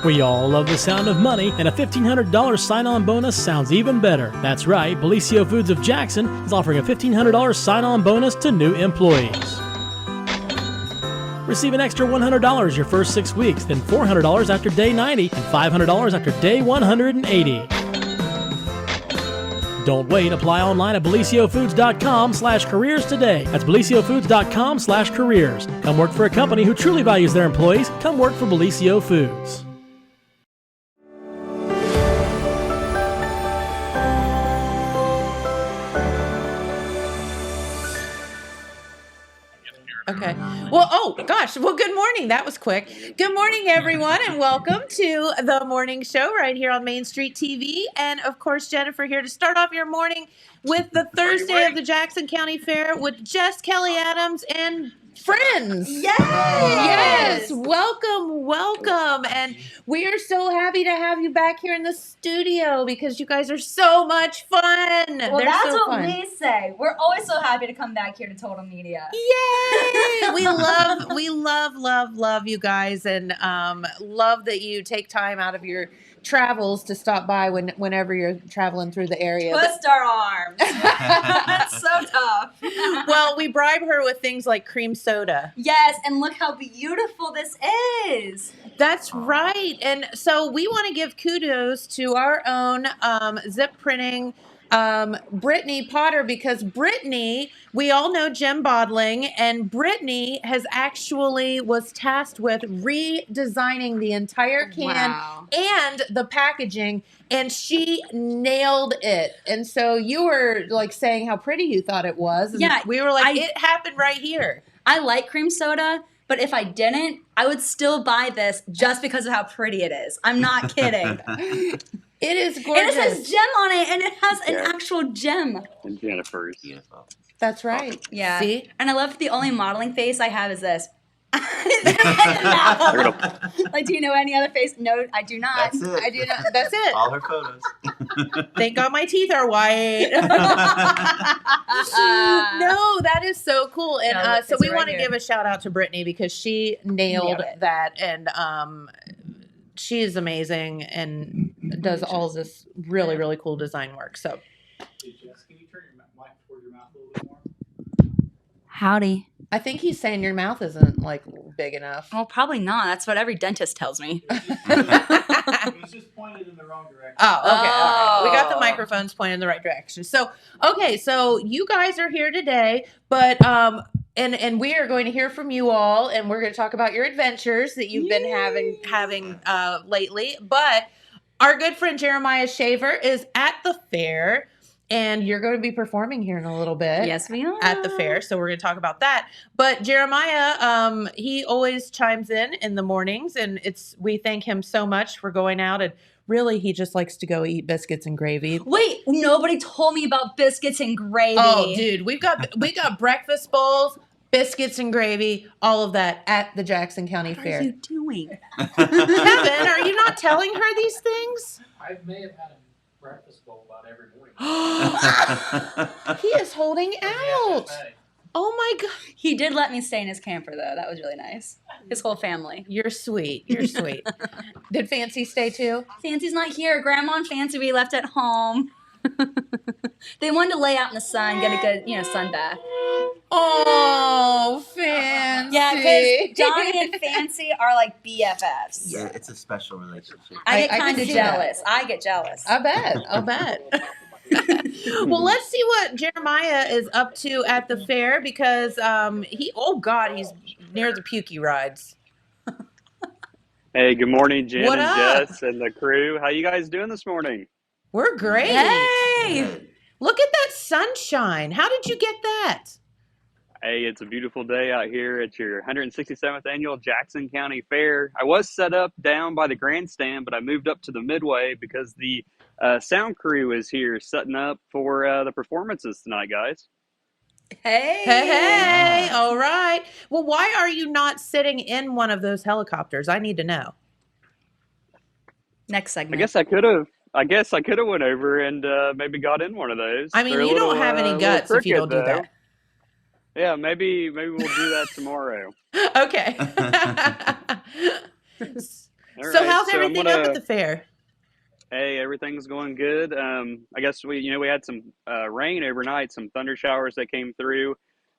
We all love the sound of money, and a $1,500 sign-on bonus sounds even better. That's right, Bellisio Foods of Jackson is offering a $1,500 sign-on bonus to new employees. Receive an extra $100 your first 6 weeks, then $400 after day 90, and $500 after day 180. Don't wait. Apply online at BellisioFoods.com/careers today. That's BellisioFoods.com/careers. Come work for a company who truly values their employees. Come work for Bellisio Foods. Okay. Well, oh gosh. Well, good morning. That was quick. Good morning, everyone, and welcome to the morning show right here on Main Street TV. And of course, Jennifer here to start off your morning with the Thursday of the Jackson County Fair with Jess Kellie Adams and friends. Yes. Welcome, welcome. And we are so happy to have you back here in the studio because you guys are so much fun. Well, that's so what we say. We're always so happy to come back here to Total Media. Yay! we love you guys, and love that you take time out of your travels to stop by whenever you're traveling through the area. Twist our arms. That's so tough. Well, we bribe her with things like cream soda. Yes, and look how beautiful this is. That's right. And so we want to give kudos to our own zip printing Brittany Potter, because Brittany, we all know Jim Bodling, and Brittany has actually was tasked with redesigning the entire can and the packaging, and she nailed it. And so you were like saying how pretty you thought it was. And yeah, we were like, it happened right here. I like cream soda, but if I didn't, I would still buy this just because of how pretty it is. I'm not kidding. It is gorgeous. And it says gem on it, and it has an actual gem. And Jennifer's. Beautiful. That's right. Yeah. See? And I love the only modeling face I have is this. Like, do you know any other face? No, I do not. That's it. I do not. That's it. All her photos. Thank God my teeth are white. No, that is so cool. And No, so we right want to here. give a shout out to Brittany because she nailed it. that. And she is amazing and does all of this really, really cool design work. So, Hey, Jess, can you turn your mic toward your mouth a little bit more? Howdy. I think he's saying your mouth isn't like big enough. Well, probably not. That's what every dentist tells me. It was just pointed in the wrong direction. Oh, okay. All right. We got the Oh. microphones pointed in the right direction. So, okay, so you guys are here today, but and we are going to hear from you all, and we're going to talk about your adventures that you've been having lately. But our good friend Jeremiah Shaver is at the fair, and you're going to be performing here in a little bit. Yes, we are. At the fair, so we're going to talk about that. But Jeremiah, he always chimes in the mornings, and we thank him so much for going out, and really he just likes to go eat biscuits and gravy. Wait, nobody told me about biscuits and gravy. Oh, dude, we got breakfast bowls, biscuits and gravy, all of that at the Jackson County What Fair. are you doing? Kevin, are you not telling her these things? I may have had a breakfast bowl about every morning. He is holding out. Oh my God. He did let me stay in his camper, though. That was really nice. His whole family. You're sweet. You're sweet. Did Fancy stay too? Fancy's not here. Grandma and Fancy we left at home. They wanted to lay out in the sun, get a good, sun bath. Oh, Fancy. Yeah, because Johnny and Fancy are like BFFs. Yeah, it's a special relationship. I get I kind can of see that. jealous. I get jealous. I bet. Well, let's see what Jeremiah is up to at the fair because he's near the Pukey rides. Hey, good morning, Jen What and up? Jess and the crew. How you guys doing this morning? We're great. Hey! Look at that sunshine. How did you get that? Hey, it's a beautiful day out here at your 167th annual Jackson County Fair. I was set up down by the grandstand, but I moved up to the midway because the sound crew is here setting up for the performances tonight, guys. Hey, all right. Well, why are you not sitting in one of those helicopters? I need to know. Next segment. I guess I could have went over and maybe got in one of those. I mean, They're a you don't little, have any little guts if you don't crooked, do though. that. Yeah, maybe we'll do that tomorrow. Okay. All So right, how's so I'm everything up at gonna. the fair? Hey, everything's going good. I guess we had some rain overnight, some thunder showers that came through.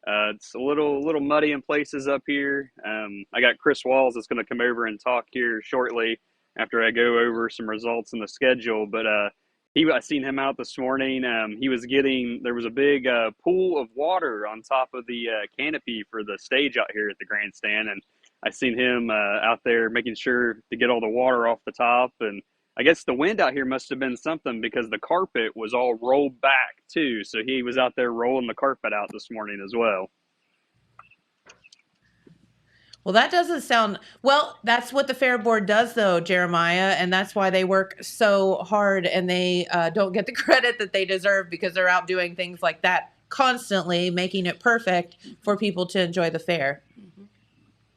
It's a little muddy in places up here. I got Chris Walls that's going to come over and talk here shortly after I go over some results in the schedule. But I seen him out this morning. There was a big pool of water on top of the canopy for the stage out here at the grandstand, and I seen him out there making sure to get all the water off the top. And I guess the wind out here must have been something because the carpet was all rolled back too. So he was out there rolling the carpet out this morning as well. Well, that doesn't sound well. That's what the fair board does, though, Jeremiah, and that's why they work so hard and they don't get the credit that they deserve because they're out doing things like that constantly, making it perfect for people to enjoy the fair.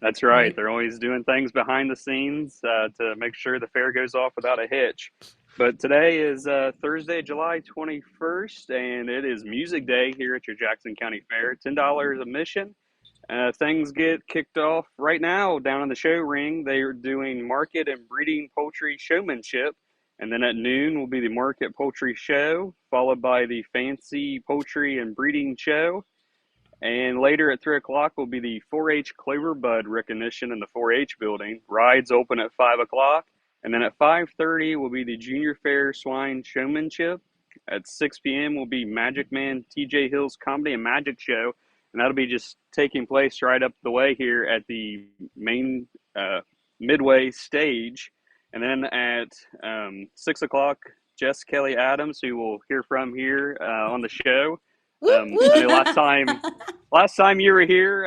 That's right. They're always doing things behind the scenes to make sure the fair goes off without a hitch. But today is Thursday, July 21st, and it is Music Day here at your Jackson County Fair. $10 admission. Things get kicked off right now down in the show ring. They are doing market and breeding poultry showmanship. And then at noon will be the market poultry show, followed by the fancy poultry and breeding show. And later at 3 o'clock will be the 4-H Clover Bud recognition in the 4-H building. Rides open at 5 o'clock. And then at 5:30 will be the Junior Fair Swine Showmanship. At 6 p.m. will be Magic Man TJ Hill's Comedy and Magic Show. And that'll be just taking place right up the way here at the main midway stage. And then at 6 o'clock, Jess Kellie Adams, who we'll hear from here on the show. I mean, last time you were here,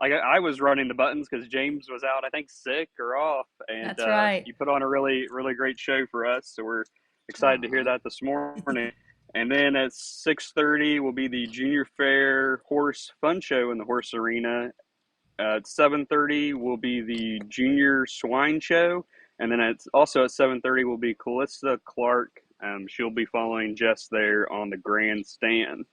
I was running the buttons because James was out, I think, sick or off, and That's right. you put on a really, really great show for us. So we're excited to hear that this morning. And then at 6:30 will be the Junior Fair Horse Fun Show in the Horse Arena. At 7:30 will be the Junior Swine Show, and then also at 7:30 will be Callista Clark. She'll be following Jess there on the grandstand.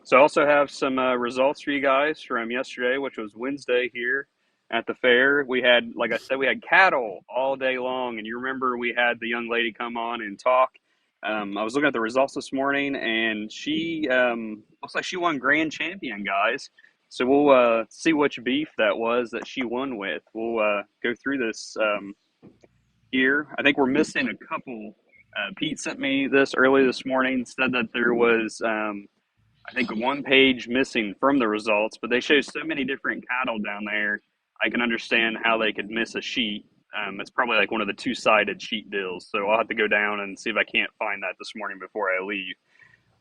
So I also have some results for you guys from yesterday, which was Wednesday here at the fair. We had, like I said, we had cattle all day long. And you remember we had the young lady come on and talk. I was looking at the results this morning, and she looks like she won grand champion, guys. So we'll see which beef that was that she won with. We'll go through this here. I think we're missing a couple. Pete sent me this early this morning, said that there was I think one page missing from the results, but they show so many different cattle down there. I can understand how they could miss a sheet. It's probably like one of the two-sided sheet deals. So I'll have to go down and see if I can't find that this morning before I leave.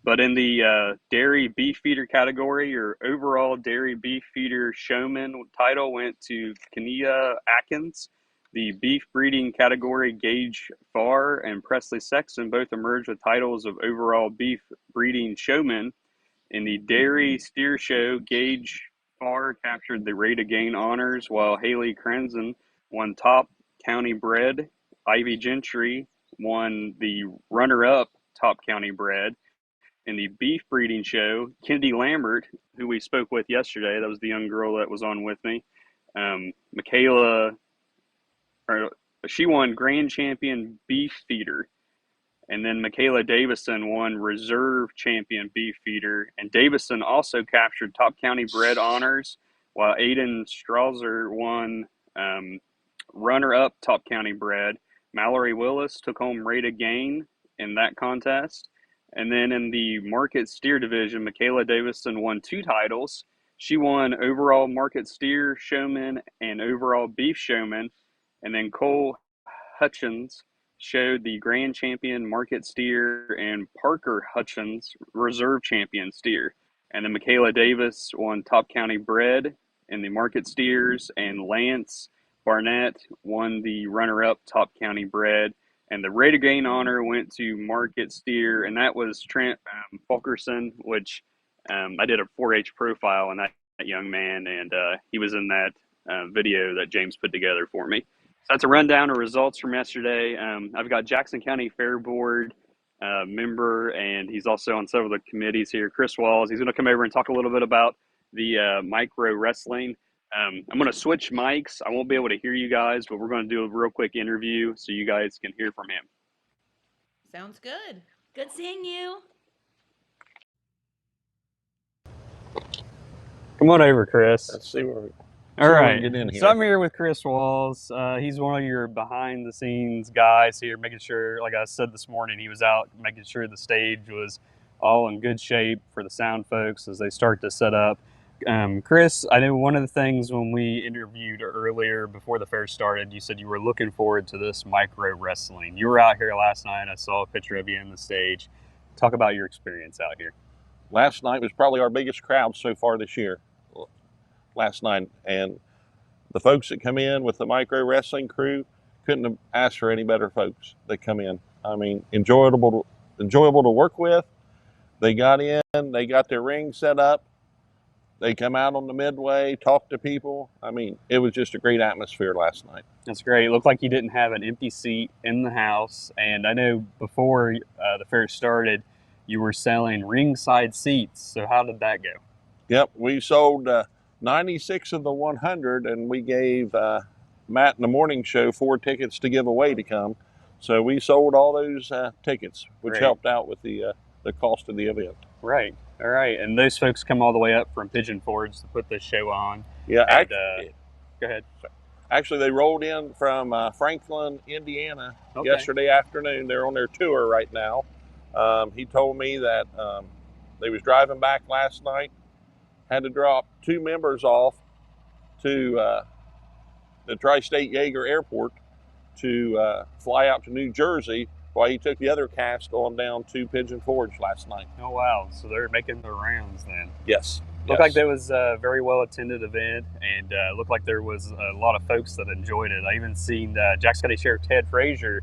But in the dairy beef feeder category, your overall dairy beef feeder showman title went to Kenia Atkins. The beef breeding category, Gage Farr and Presley Sexton both emerged with titles of overall beef breeding showman. In the dairy steer show, Gage Farr captured the Rate of Gain honors, while Haley Crenson won top county bred. Ivy Gentry won the runner-up top county bred. In the beef breeding show, Kennedy Lambert, who we spoke with yesterday, that was the young girl that was on with me, she won grand champion beef feeder. And then Michaela Davison won reserve champion beef feeder. And Davison also captured top county bred honors, while Aiden Strauser won runner-up top county bred. Mallory Willis took home Rate of Gain in that contest. And then in the market steer division, Michaela Davison won 2 titles. She won overall market steer showman and overall beef showman. And then Cole Hutchins showed the grand champion market steer and Parker Hutchins reserve champion steer. And then Michaela Davis won top county bred in the market steers, and Lance Barnett won the runner-up top county bred. And the Rate of Gain honor went to market steer, and that was Trent Fulkerson, which I did a 4-H profile on that young man, and he was in that video that James put together for me. So that's a rundown of results from yesterday. I've got Jackson County Fair Board member, and he's also on several of the committees here, Chris Walls. He's going to come over and talk a little bit about the micro wrestling. I'm going to switch mics. I won't be able to hear you guys, but we're going to do a real quick interview so you guys can hear from him. Sounds good. Good seeing you. Come on over, Chris. Let's see where we All right. get in here. So I'm here with Chris Walls. He's one of your behind the scenes guys here, making sure, like I said this morning, he was out making sure the stage was all in good shape for the sound folks as they start to set up. Chris, I know one of the things when we interviewed earlier before the fair started, you said you were looking forward to this micro wrestling. You were out here last night. I saw a picture of you on the stage. Talk about your experience out here. Last night was probably our biggest crowd so far this year. Last night, and the folks that come in with the micro wrestling crew couldn't have asked for any better folks that come in. I mean, enjoyable to work with. They got in, they got their ring set up. They come out on the midway, talk to people. I mean, it was just a great atmosphere last night. That's great. It looked like you didn't have an empty seat in the house. And I know before the fair started, you were selling ringside seats. So how did that go? Yep, we sold 96 of the 100, and we gave Matt in the morning show 4 tickets to give away to come. So we sold all those tickets, which Great. helped out with the cost of the event. Right. All right. And those folks come all the way up from Pigeon Forge to put this show on. Yeah, And, go ahead. actually, they rolled in from Franklin, Indiana Okay. yesterday afternoon. They're on their tour right now. He told me that they was driving back last night, had to drop 2 members off to the Tri-State Yeager Airport to fly out to New Jersey while he took the other cast on down to Pigeon Forge last night. Oh, wow. So they're making their rounds then. Yes. Looked like that was a very well attended event, and looked like there was a lot of folks that enjoyed it. I even seen Jackson County Sheriff Ted Frazier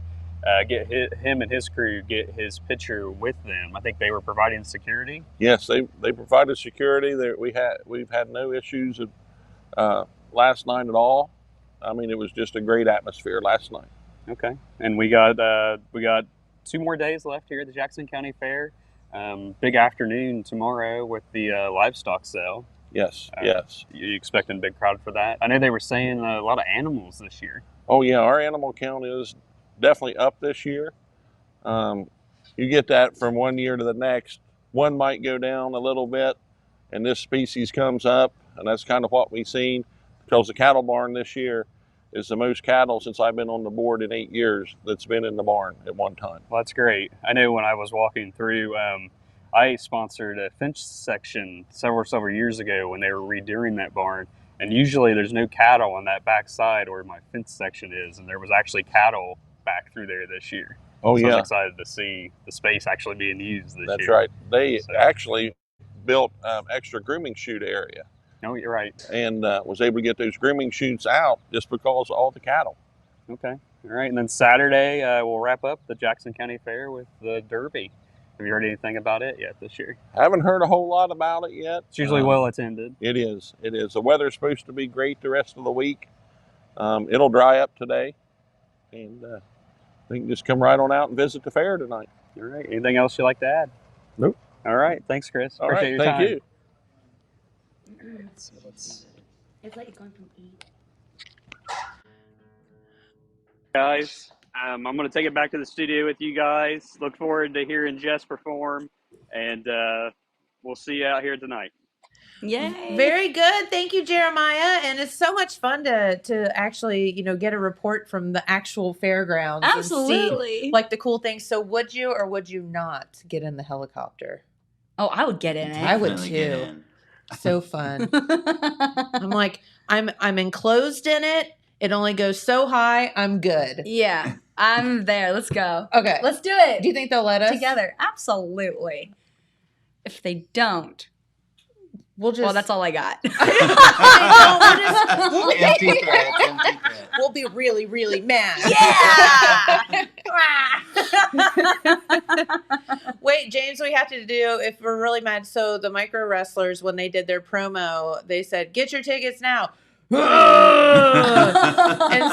him and his crew get his picture with them. I think they were providing security. Yes, they provided security. We've had no issues last night at all. I mean, it was just a great atmosphere last night. Okay, and we got 2 more days left here at the Jackson County Fair. Big afternoon tomorrow with the Livestock Sale. Yes, yes. You expecting a big crowd for that? I know they were saying a lot of animals this year. Oh yeah, our animal count is definitely up this year. You get that from one year to the next. One might go down a little bit, and this species comes up, and that's kind of what we've seen, because the cattle barn this year is the most cattle since I've been on the board in 8 years that's been in the barn at one time. Well, that's great. I know when I was walking through, I sponsored a finch section several years ago when they were redoing that barn. And usually there's no cattle on that back side where my finch section is. And there was actually cattle back through there this year. Oh, so I yeah. was excited to see the space actually being used this That's year. right. They actually built extra grooming chute area, No, you're right. and was able to get those grooming chutes out just because of all the cattle. Okay. All right. And then Saturday, we'll wrap up the Jackson County Fair with the Derby. Have you heard anything about it yet this year? Haven't heard a whole lot about it yet. It's usually well attended. It is. It is. The weather's supposed to be great the rest of the week. It'll dry up today, and we can just come right on out and visit the fair tonight. All right. Anything else you'd like to add? Nope. All right. Thanks, Chris. All Appreciate right. your time. Thank you. It's like going from E. Guys, I'm going to take it back to the studio with you guys. Look forward to hearing Jess perform, and we'll see you out here tonight. Yay. Very good. Thank you, Jeremiah. And it's so much fun to actually, get a report from the actual fairgrounds. And Absolutely. see, like the cool things. So would you or would you not get in the helicopter? Oh, I would get in it. I would Definitely get too. in. So fun. I'm like, I'm enclosed in it. It only goes so high. I'm good. Yeah, I'm there. Let's go. Okay. Let's do it. Do you think they'll let us? Together? Absolutely. If they don't, We'll just. well, that's all I got. Empty threats, empty threats. We'll be really, really mad. Yeah. Wait, James, we have to do, if we're really mad. So the micro wrestlers, when they did their promo, they said, get your tickets now. And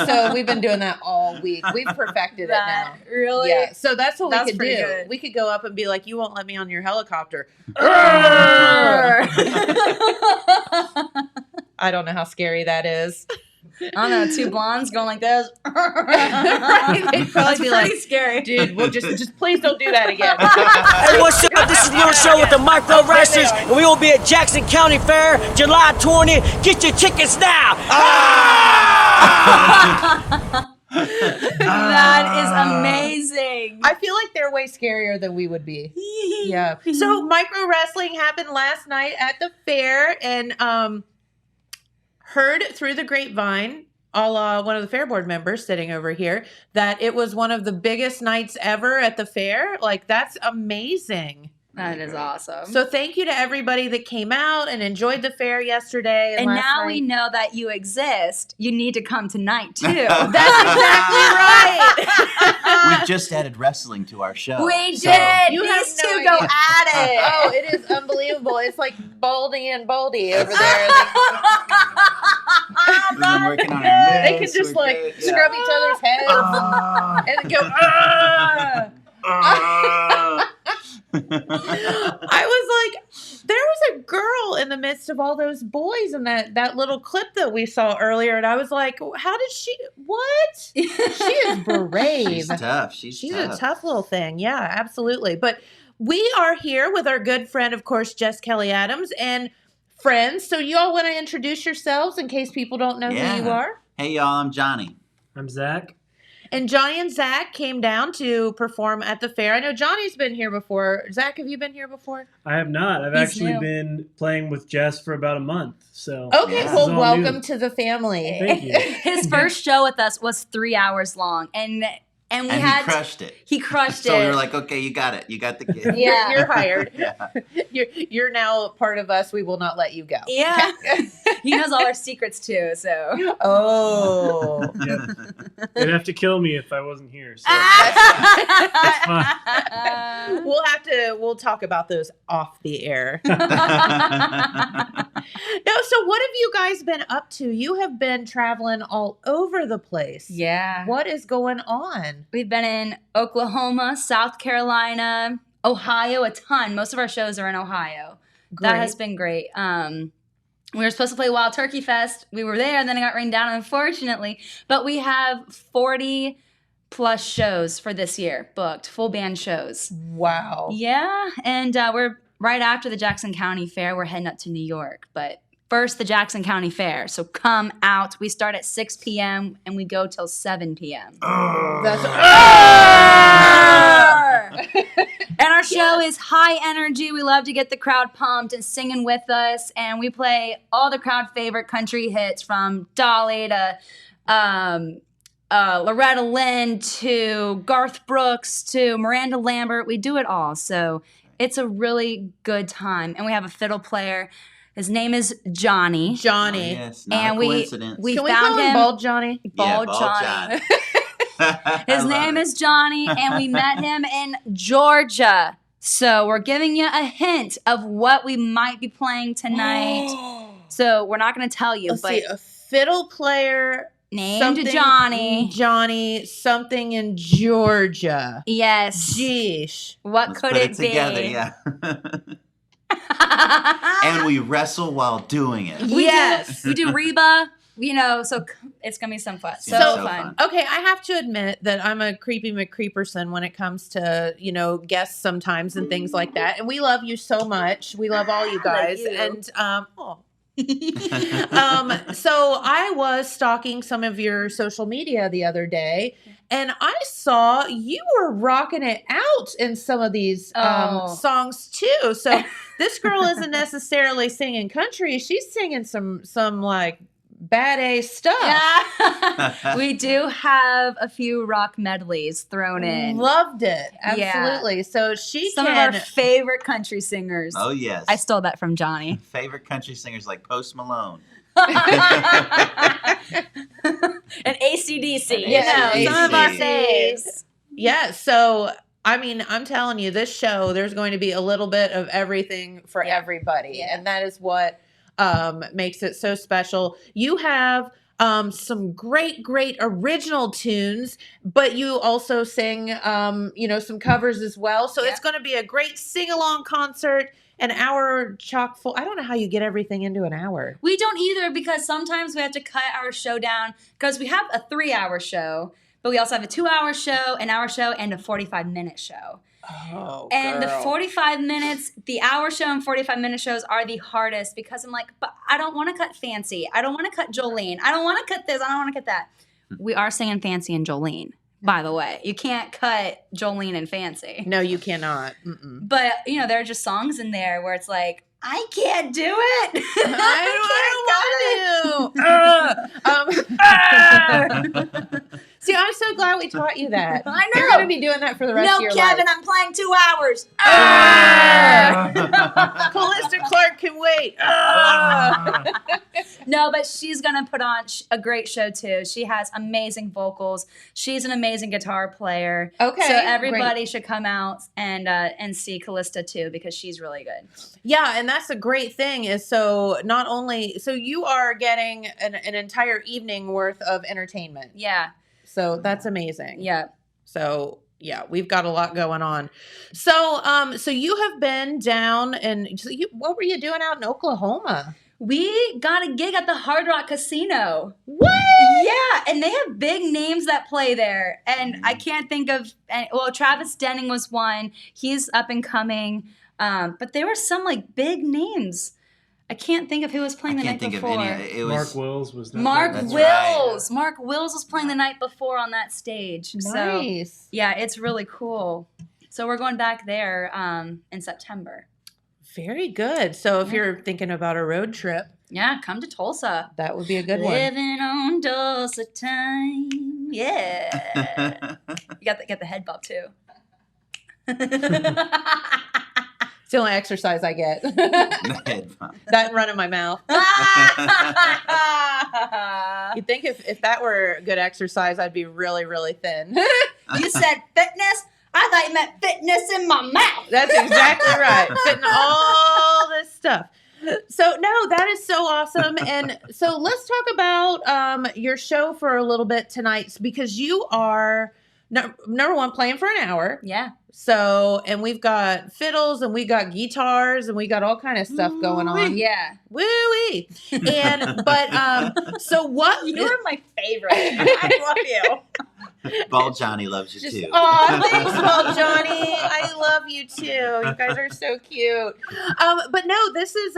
so we've been doing that all week. We've perfected it now. Really? Yeah. So that's what That's we could pretty do. good. We could go up and be like, you won't let me on your helicopter. I don't know how scary that is. I don't know, 2 blondes going like this. Right? They'd probably That's be pretty like, scary. dude, we'll just please don't do that again. Hey, what's up? This is Little Show with the Micro Wrestlers, and we will be at Jackson County Fair, July 20. Get your tickets now. That is amazing. I feel like they're way scarier than we would be. Yeah. So micro wrestling happened last night at the fair, and heard through the grapevine, a la one of the fair board members sitting over here, that it was one of the biggest nights ever at the fair. Like, that's amazing. That is awesome. So thank you to everybody that came out and enjoyed the fair yesterday. And last now night. we know that you exist. You need to come tonight, too. That's exactly right. We've just added wrestling to our show. We So- did. You have These no two go idea. at it. Oh, it is unbelievable. It's like Baldy and Baldy over there. We've been working on our They can mix, just we're like good, yeah. scrub each other's heads and then go, ah! I was like, there was a girl in the midst of all those boys in that little clip that we saw earlier. And I was like, how did what? She is brave. She's tough. She's a tough little thing. Yeah, absolutely. But we are here with our good friend, of course, Jess Kellie Adams, and friends. So you all want to introduce yourselves in case people don't know who you are? Hey, y'all, I'm Johnny. I'm Zach. And Johnny and Zach came down to perform at the fair. I know Johnny's been here before. Zach, have you been here before? I have not. I've He's actually new. been playing with Jess for about a month. So Okay, Yeah. well, This is all welcome new. to the family. Thank you. His first show with us was 3 hours long, and we And had he crushed it. he crushed So it. we were like, okay, you got it. You got the gig. Yeah. You're hired. Yeah. You're now part of us. We will not let you go. Yeah. He knows all our secrets too. So Oh. Yep. They'd have to kill me if I wasn't here. So We'll talk about those off the air. No, so what have you guys been up to? You have been traveling all over the place. yeah, What is going on? we've been in Oklahoma, South Carolina, Ohio, a ton. Most of our shows are in Ohio. That has been great. We were supposed to play Wild Turkey Fest. We were there, and then it got rained down, unfortunately. But we have 40 plus shows for this year booked, full band shows. Wow. Yeah, and we're right after the Jackson County Fair. We're heading up to New York, but first the Jackson County Fair. So come out. We start at 6 p.m. and we go till 7 p.m. That's And our show is high energy. We love to get the crowd pumped and singing with us. And we play all the crowd favorite country hits from Dolly to Loretta Lynn to Garth Brooks to Miranda Lambert. We do it all. So it's a really good time. And we have a fiddle player. His name is Johnny. Johnny. Oh, yes, not And a coincidence. we Can we found call him him Bald Johnny? Bald Johnny. His name is Johnny, and we met him in Georgia. So we're giving you a hint of what we might be playing tonight. So we're not going to tell you, Let's but see, a fiddle player named something- Johnny. Johnny, something in Georgia. Yes. Jeesh. What Let's could put it it together, be? yeah. And we wrestle while doing it. Yes. We do Reba, so it's going to be some fun. gonna So be so fun. Okay, I have to admit that I'm a creepy McCreeperson when it comes to, guests sometimes and things like that. And we love you so much. We love all you guys. you. And so I was stalking some of your social media the other day, and I saw you were rocking it out in some of these songs too. So this girl isn't necessarily singing country; she's singing some like bad A stuff. Yeah. We do have a few rock medleys thrown in. Loved it. Yeah. Absolutely. So she Some of our favorite country singers. Oh, yes. I stole that from Johnny. Favorite country singers like Post Malone. And AC/DC. Yeah, Some of our AC/DC. faves. Yeah. So, I'm telling you, this show, there's going to be a little bit of everything for everybody. Yeah. And that is what makes it so special. You have some great original tunes, but you also sing, some covers as well. So it's going to be a great sing-along concert. an hour chock full. I don't know how you get everything into an hour. We don't either, because sometimes we have to cut our show down because we have a 3-hour show, but we also have a 2-hour show, an hour show, and a 45-minute show. Oh, and girl. The 45 minutes, the hour show and 45-minute shows are the hardest because I'm like, but I don't want to cut Fancy. I don't want to cut Jolene. I don't want to cut this. I don't want to cut that. We are singing Fancy and Jolene, by the way. You can't cut Jolene and Fancy. No, you cannot. Mm-mm. But, you know, there are just songs in there where it's like, I can't do it. I don't want to. See, I'm so glad we taught you that. I know. You're going to be doing that for the rest of your Kevin, life. I'm playing 2 hours. Callista Clark can wait. No, but she's going to put on a great show, too. She has amazing vocals. She's an amazing guitar player. Okay, So everybody great. should come out and see Callista, too, because she's really good. Yeah, and that's a great thing is so not only, so you are getting an entire evening worth of entertainment. Yeah. So that's amazing. Yeah. So yeah, we've got a lot going on. So so you have been down and what were you doing out in Oklahoma? We got a gig at the Hard Rock Casino. What? Yeah, and they have big names that play there. And I can't think of, well, Travis Denning was one. He's up and coming. But there were some like big names. I can't think of who was playing the night before. It was Mark Wills was there. Mark That's Wills. Mark Wills was playing the night before on that stage. Nice. So, yeah, it's really cool. So we're going back there in September. Very good. So if you're thinking about a road trip, Yeah, come to Tulsa. that would be a good one. Living on Tulsa time. Yeah. You got the head bob too. It's the only exercise I get. Headphone. That run in my mouth. You'd think if that were a good exercise, I'd be really, really thin. You said fitness? I thought you meant fitness in my mouth. That's exactly right. Fitting all this stuff. So no, that is so awesome. And so let's talk about your show for a little bit tonight, because you are number one playing for an hour. Yeah. So, and we've got fiddles and we got guitars and we got all kind of stuff going on. Yeah. Woo-wee. And so what? You're my favorite. I love you. Bald Johnny loves you too. Oh, thanks, Bald Johnny. I love you too. You guys are so cute. But no, this is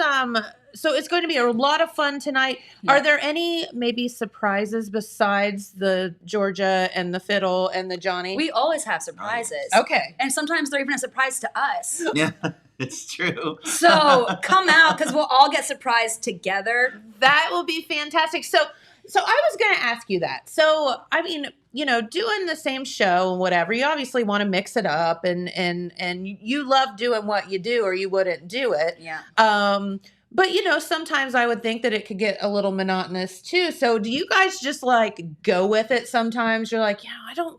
so it's going to be a lot of fun tonight. Yeah. Are there any maybe surprises besides the Georgia and the fiddle and the Johnny? We always have surprises. Okay. And sometimes they're even a surprise to us. Yeah, it's true. So come out because we'll all get surprised together. That will be fantastic. So I was going to ask you that. So, I mean, you know, doing the same show and whatever, you obviously want to mix it up and you love doing what you do or you wouldn't do it. Yeah. But, you know, sometimes I would think that it could get a little monotonous too. So do you guys just like go with it sometimes? You're like, yeah, I'm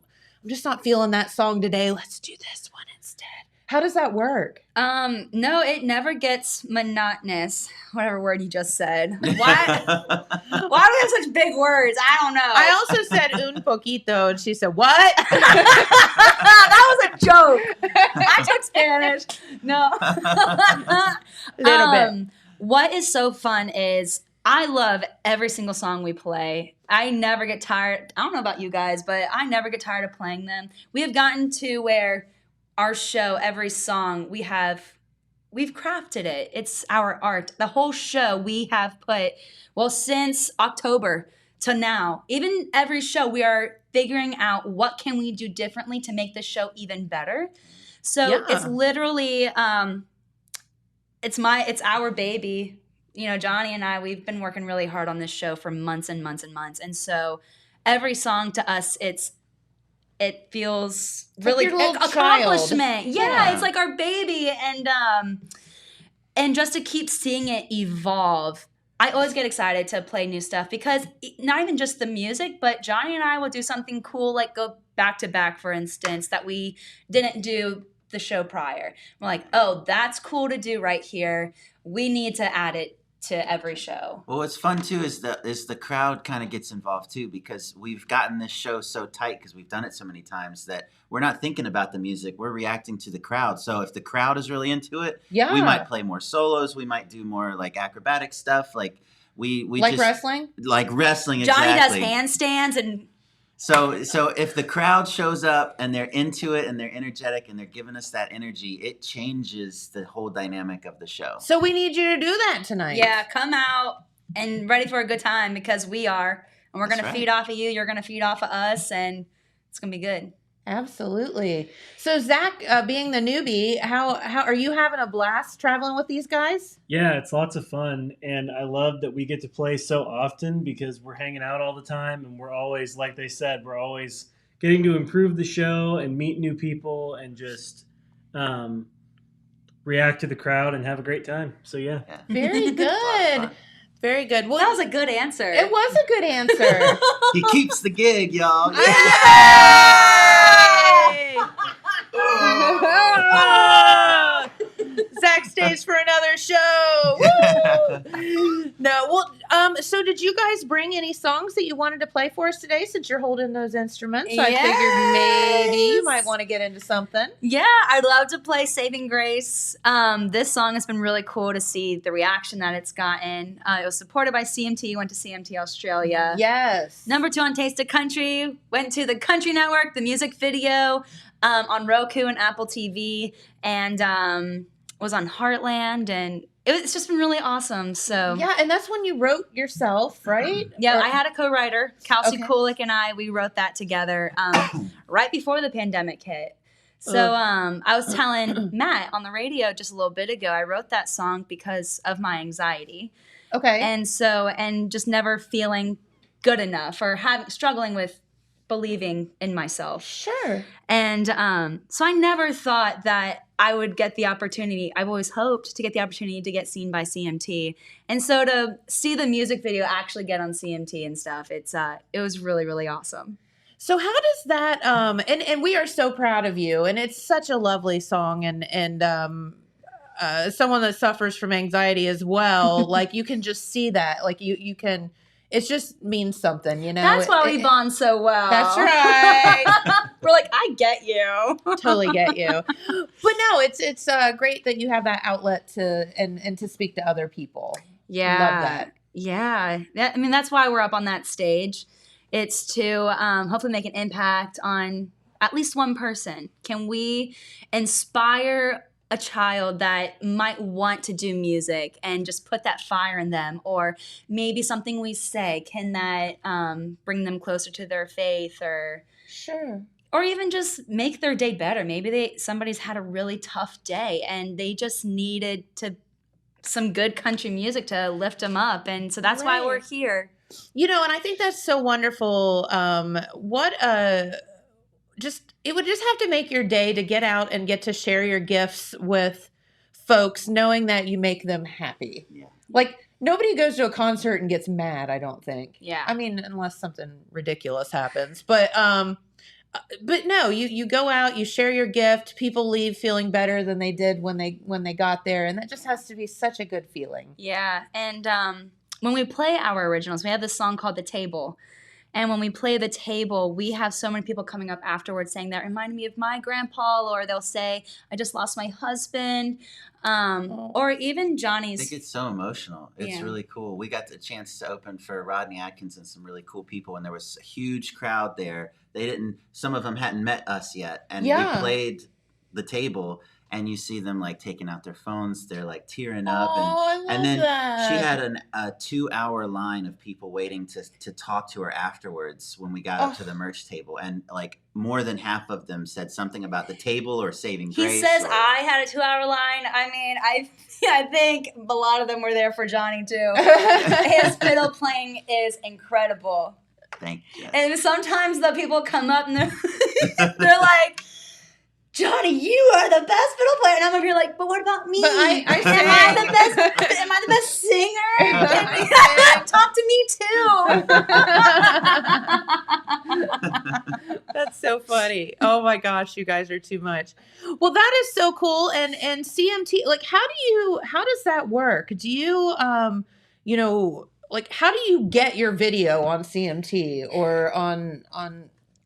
just not feeling that song today. Let's do this one instead. How does that work? No, it never gets monotonous. Whatever word you just said. Why do we have such big words? I don't know. I also said un poquito and she said, what? That was a joke. I took Spanish. No. Little bit. What is so fun is I love every single song we play. I never get tired. I don't know about you guys, but I never get tired of playing them. We have gotten to where our show, every song, we've crafted it. It's our art. The whole show we have put, since October to now, even every show, we are figuring out what can we do differently to make the show even better. So It's literally, it's our baby. You know, Johnny and I, we've been working really hard on this show for months and months and months. And so every song to us, it feels really like your little accomplishment. child. Yeah, it's like our baby. And just to keep seeing it evolve, I always get excited to play new stuff because not even just the music, but Johnny and I will do something cool, like go back to back, for instance, that we didn't do the show prior. We're like, oh, that's cool to do right here. We need to add it to every show. Well, what's fun too is the crowd kind of gets involved too, because we've gotten this show so tight because we've done it so many times that we're not thinking about the music. We're reacting to the crowd. So if the crowd is really into it, we might play more solos. We might do more like acrobatic stuff. Like we like just, wrestling? Like wrestling, Johnny exactly. does handstands and... So if the crowd shows up and they're into it and they're energetic and they're giving us that energy, it changes the whole dynamic of the show. So we need you to do that tonight. Yeah, come out and ready for a good time because we are. And we're going to feed off of you. You're going to feed off of us. And it's going to be good. Absolutely. So Zach, being the newbie, how are you having a blast traveling with these guys? Yeah, it's lots of fun, and I love that we get to play so often because we're hanging out all the time, and we're always, like they said, we're always getting to improve the show and meet new people and just react to the crowd and have a great time. So yeah. Very good. Very good. Well, that was a good answer. It was a good answer. He keeps the gig, y'all. Zach stays for another show. Woo! No, well, so did you guys bring any songs that you wanted to play for us today since you're holding those instruments? I figured maybe you might want to get into something. Yeah, I'd love to play Saving Grace. This song has been really cool to see the reaction that it's gotten. It was supported by CMT, went to CMT Australia. Yes. Number 2 on Taste of Country, went to the Country Network, the music video on Roku and Apple TV, and was on Heartland, and it's just been really awesome. So yeah, and that's when you wrote yourself, right? Yeah, I had a co-writer, Kelsey Kulik, and we wrote that together right before the pandemic hit. So I was telling Matt on the radio just a little bit ago, I wrote that song because of my anxiety. Okay. And just never feeling good enough or struggling with believing in myself. Sure. And so I never thought that I would get the opportunity. I've always hoped to get the opportunity to get seen by CMT. And so to see the music video actually get on CMT and stuff, it was really, really awesome. So how does that and we are so proud of you, and it's such a lovely song, and someone that suffers from anxiety as well, like you can just see that, like you can. It just means something, you know. That's why we bond so well. That's right. We're like, I get you. Totally get you. But no, it's great that you have that outlet to and to speak to other people. Yeah, love that. Yeah, I mean that's why we're up on that stage. It's to hopefully make an impact on at least one person. Can we inspire a child that might want to do music and just put that fire in them, or maybe something we say, can that bring them closer to their faith, or sure, or even just make their day better. Maybe somebody's had a really tough day and they just needed some good country music to lift them up, and so that's why we're here. You know, and I think that's so wonderful. It would just have to make your day to get out and get to share your gifts with folks, knowing that you make them happy. Yeah. Like nobody goes to a concert and gets mad, I don't think. Yeah. I mean, unless something ridiculous happens. But no, you go out, you share your gift, people leave feeling better than they did when they got there, and that just has to be such a good feeling. Yeah. And when we play our originals, we have this song called The Table. And when we play The Table, we have so many people coming up afterwards saying that reminded me of my grandpa, or they'll say, I just lost my husband, or even Johnny's. I think it's so emotional. It's really cool. We got the chance to open for Rodney Atkins and some really cool people, and there was a huge crowd there. Some of them hadn't met us yet, and we played The Table, and you see them like taking out their phones. They're like tearing up. And then she had a 2-hour line of people waiting to talk to her afterwards when we got up to the merch table. And like more than half of them said something about the table or Saving Grace. He says I had a 2-hour line. I mean, I think a lot of them were there for Johnny too. His fiddle playing is incredible. Thank you. And sometimes the people come up and they're like, Johnny, you are the best fiddle player. And I'm over here like, but what about me? But I am I the best singer? Talk to me too. That's so funny. Oh my gosh, you guys are too much. Well, that is so cool. And CMT, like, how does that work? Do you, like, how do you get your video on CMT or on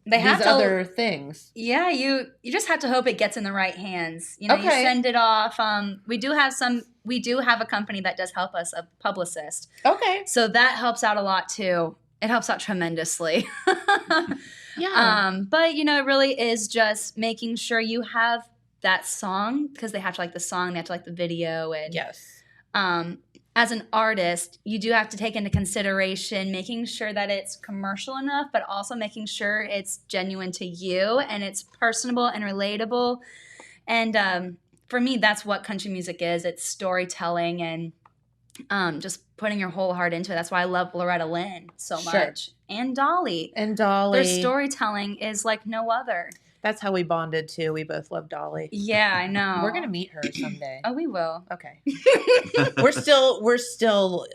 they these have to, other things? Yeah, you just have to hope it gets in the right hands. You know, Okay. you send it off. We do have a company that does help us, a publicist. Okay. So that helps out a lot too. It helps out tremendously. Yeah. But it really is just making sure you have that song, because they have to like the song, they have to like the video, and Yes. As an artist, you do have to take into consideration making sure that it's commercial enough, but also making sure it's genuine to you and it's personable and relatable. And for me, that's what country music is. It's storytelling and just putting your whole heart into it. That's why I love Loretta Lynn so much. And Dolly. Their storytelling is like no other. That's how we bonded too. We both love Dolly. Yeah, I know. We're gonna meet her someday. Oh, we will. Okay. we're still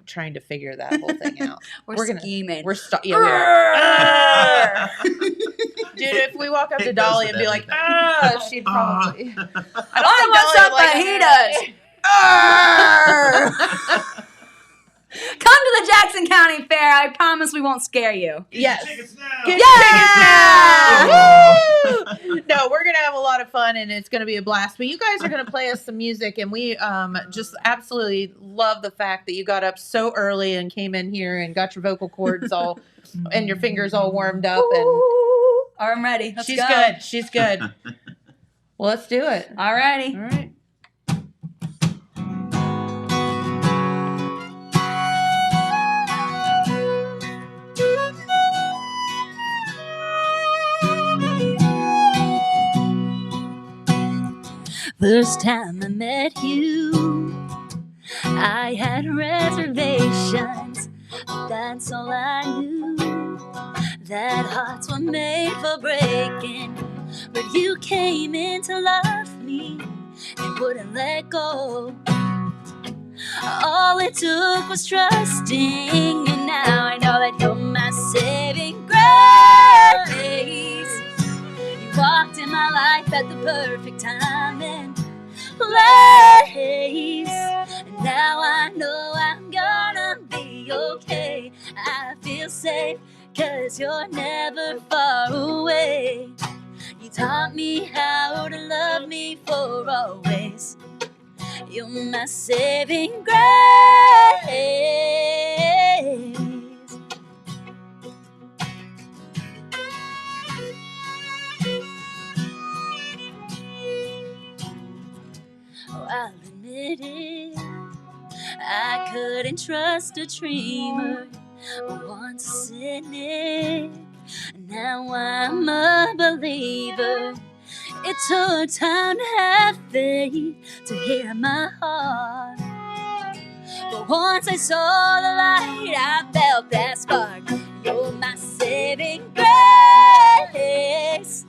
trying to figure that whole thing out. We're scheming. We are. Dude, if we walk up to Dolly and be like, she'd probably. I don't think what's up, fajitas. Come to the Jackson County Fair. I promise we won't scare you. Yes. Get tickets now. Woo! No, we're going to have a lot of fun, and it's going to be a blast. But you guys are going to play us some music, and we just absolutely love the fact that you got up so early and came in here and got your vocal cords all and your fingers all warmed up. And I'm ready. Let's go. good. She's good. Well, let's do it. All righty. All right. First time I met you, I had reservations, but that's all I knew. That hearts were made for breaking, but you came in to love me and wouldn't let go. All it took was trusting, and now I know that you're my saving grace. You walked in my life at the perfect time and place, and now I know I'm gonna be okay. I feel safe, 'cause you're never far away. You taught me how to love me for always. You're my saving grace. Oh, I'll admit it, I couldn't trust a dreamer, once a cynic. Now I'm a believer. It took time to have faith to hear my heart, but once I saw the light, I felt that spark. You're my saving grace.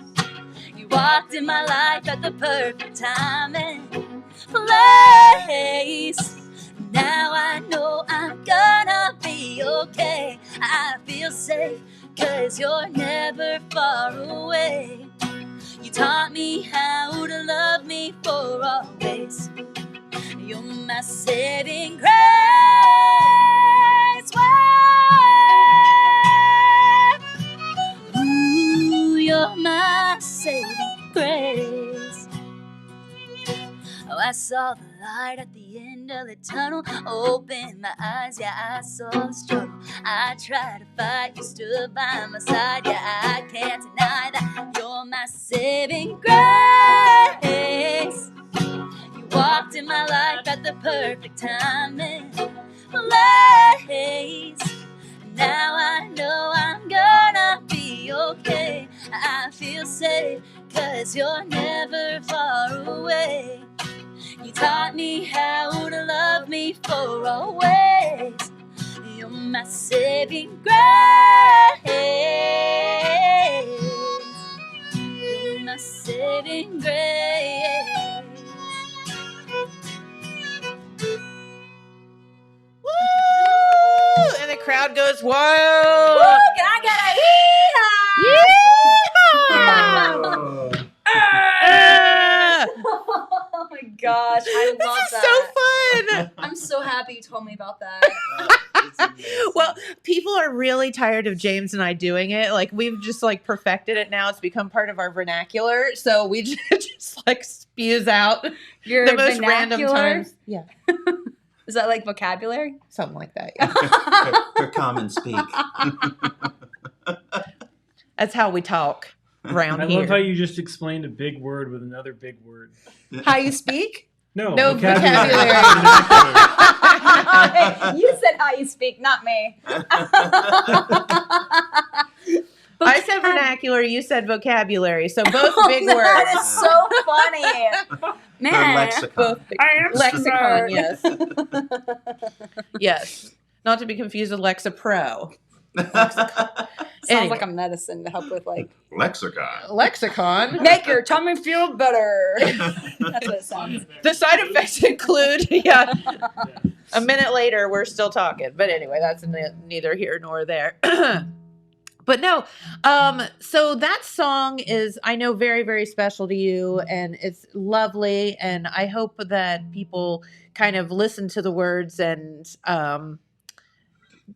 You walked in my life at the perfect time and place. Now I know I'm gonna be okay. I feel safe, 'cause you're never far away. You taught me how to love me for always. You're my saving grace. Ooh, you're my saving grace. Oh, I saw the light at the end of the tunnel. Opened my eyes, yeah, I saw the struggle. I tried to fight, you stood by my side. Yeah, I can't deny that you're my saving grace. You walked in my life at the perfect time and place. Now I know I'm gonna be okay. I feel safe, 'cause you're never far away. You taught me how to love me for always. You're my saving grace. You're my saving grace. Woo! And the crowd goes wild. Woo! Can I get a hee-haw? told me about that. Well, people are really tired of James and I doing it. Like we've just like perfected it now. It's become part of our vernacular. So we just like spews out Your the most random vernacular? times. Yeah. Is that like vocabulary? Something like that. Yeah. her common speak. That's how we talk around I here. love how you just explained a big word with another big word. How you speak? No vocabulary. You said how you speak, not me. I said vernacular, you said vocabulary. So both big words. That is so funny. Man. Lexicon. Lexicon, yes. Yes. Not to be confused with Lexapro. Sounds like a medicine to help with like Lexicon. make your tummy feel better. That's what it sounds. The side effects include, a minute later, we're still talking. But anyway, that's neither here nor there. But no, so that song is, I know, very, very special to you, and it's lovely, and I hope that people kind of listen to the words and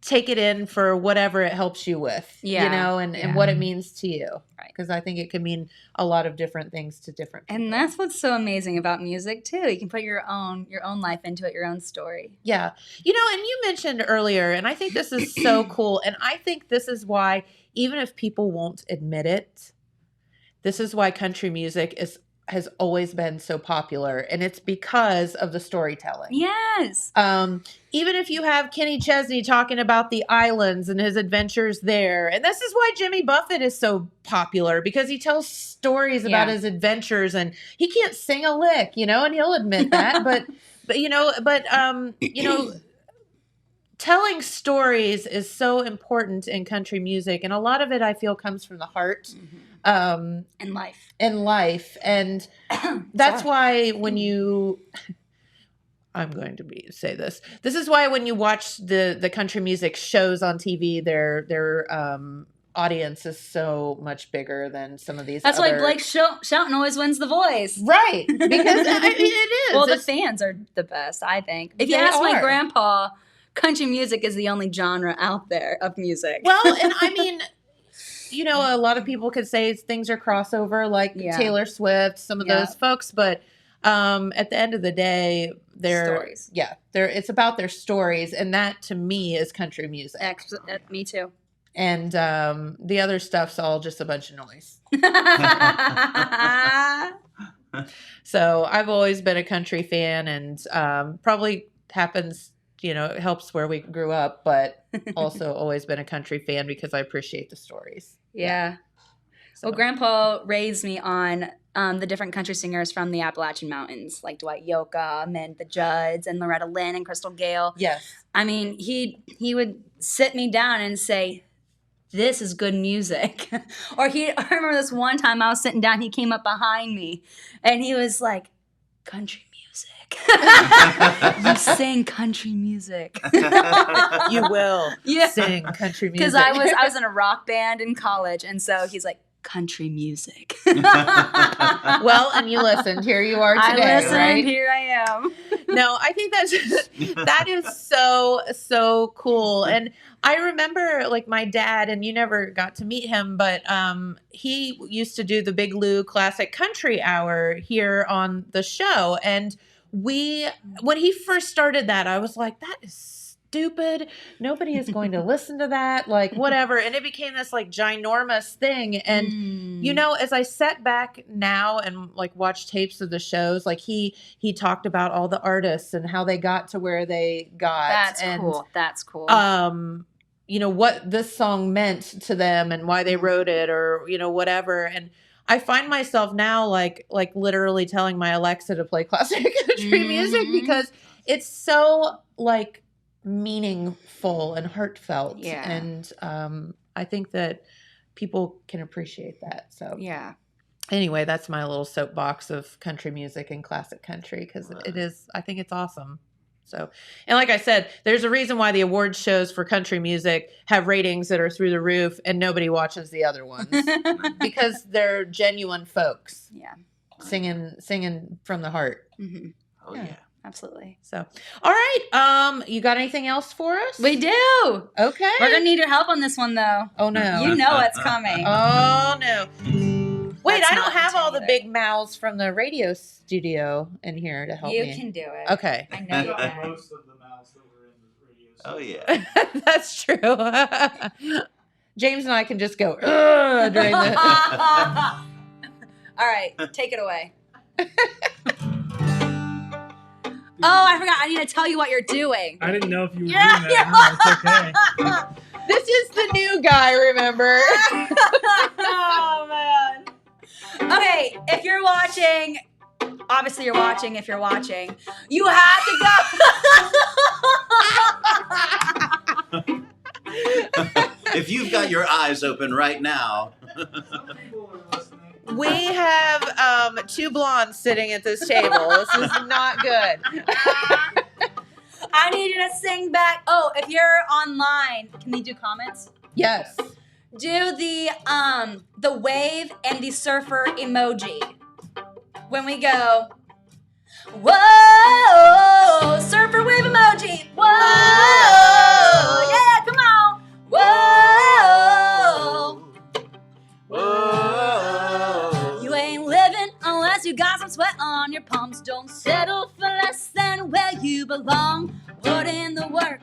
take it in for whatever it helps you with, and what it means to you. Right. Because I think it can mean a lot of different things to different people. And that's what's so amazing about music too. You can put your own life into it, your own story. Yeah. And you mentioned earlier, and I think this is so cool. And I think this is why, even if people won't admit it, this is why country music has always been so popular. And it's because of the storytelling. Yes. Even if you have Kenny Chesney talking about the islands and his adventures there. And this is why Jimmy Buffett is so popular, because he tells stories about his adventures, and he can't sing a lick, and he'll admit that. but telling stories is so important in country music. And a lot of it, I feel, comes from the heart. And life. And that's why when you... I'm going to say this. This is why when you watch the country music shows on TV, their audience is so much bigger than some of these. That's why Blake Shelton always wins The Voice. Right. Because it is. Well, the fans are the best, I think. If you ask my grandpa, country music is the only genre out there of music. Well, and I mean... a lot of people could say things are crossover, like Taylor Swift, some of those folks, but at the end of the day, stories. Yeah, it's about their stories, and that to me is country music. Me too. And the other stuff's all just a bunch of noise. So I've always been a country fan, and probably happens. It helps where we grew up, but also always been a country fan because I appreciate the stories. Yeah. So. Well, Grandpa raised me on the different country singers from the Appalachian Mountains, like Dwight Yoakam and the Judds and Loretta Lynn and Crystal Gale. Yes. I mean, he would sit me down and say, "This is good music." Or I remember this one time I was sitting down, he came up behind me and he was like, "Country music. You sing country music." You will sing country music. Because I was in a rock band in college, and so he's like, "Country music." Well, and you listened. Here you are today. I listened. Right? Here I am. No, I think that is so cool. And I remember, like, my dad, and you never got to meet him, but he used to do the Big Lou Classic Country Hour here on the show. And when he first started that, I was like, that is stupid. Nobody is going to listen to that, like, whatever. And it became this like ginormous thing. And as I sat back now and like watch tapes of the shows, like he talked about all the artists and how they got to where they got. That's cool. What this song meant to them and why they wrote it, or whatever. And I find myself now like literally telling my Alexa to play classic country music, because it's so like meaningful and heartfelt. Yeah. And I think that people can appreciate that. So yeah. Anyway, that's my little soapbox of country music and classic country, because I think it's awesome. So, and like I said, there's a reason why the awards shows for country music have ratings that are through the roof and nobody watches the other ones, because they're genuine folks. Yeah. Singing from the heart. Mm-hmm. Oh yeah. Absolutely. So, all right. You got anything else for us? We do. Okay. We're going to need your help on this one, though. Oh, no. You know what's coming. Oh, no. Wait, That's I don't not have all the either. big mouths from the radio studio in here to help me. You can do it. Okay. I know you can. Most of the mouths that were in the radio. Oh yeah. That's true. James and I can just go during the. All right, take it away. Oh, I forgot. I need to tell you what you're doing. I didn't know if you were Yeah, doing that. No, it's okay. This is the new guy, remember? Oh, man. Okay, if you're watching, obviously you're watching. If you're watching, you have to go. If you've got your eyes open right now. Some people are listening. We have two blondes sitting at this table. This is not good. I need you to sing back. Oh, if you're online, can you do comments? Yes. Do the wave and the surfer emoji. When we go, whoa, surfer wave emoji. Whoa, yeah, come on. Whoa, Whoa. you ain't living unless you got some sweat on your palms. Don't settle for less than where you belong. Put in the work.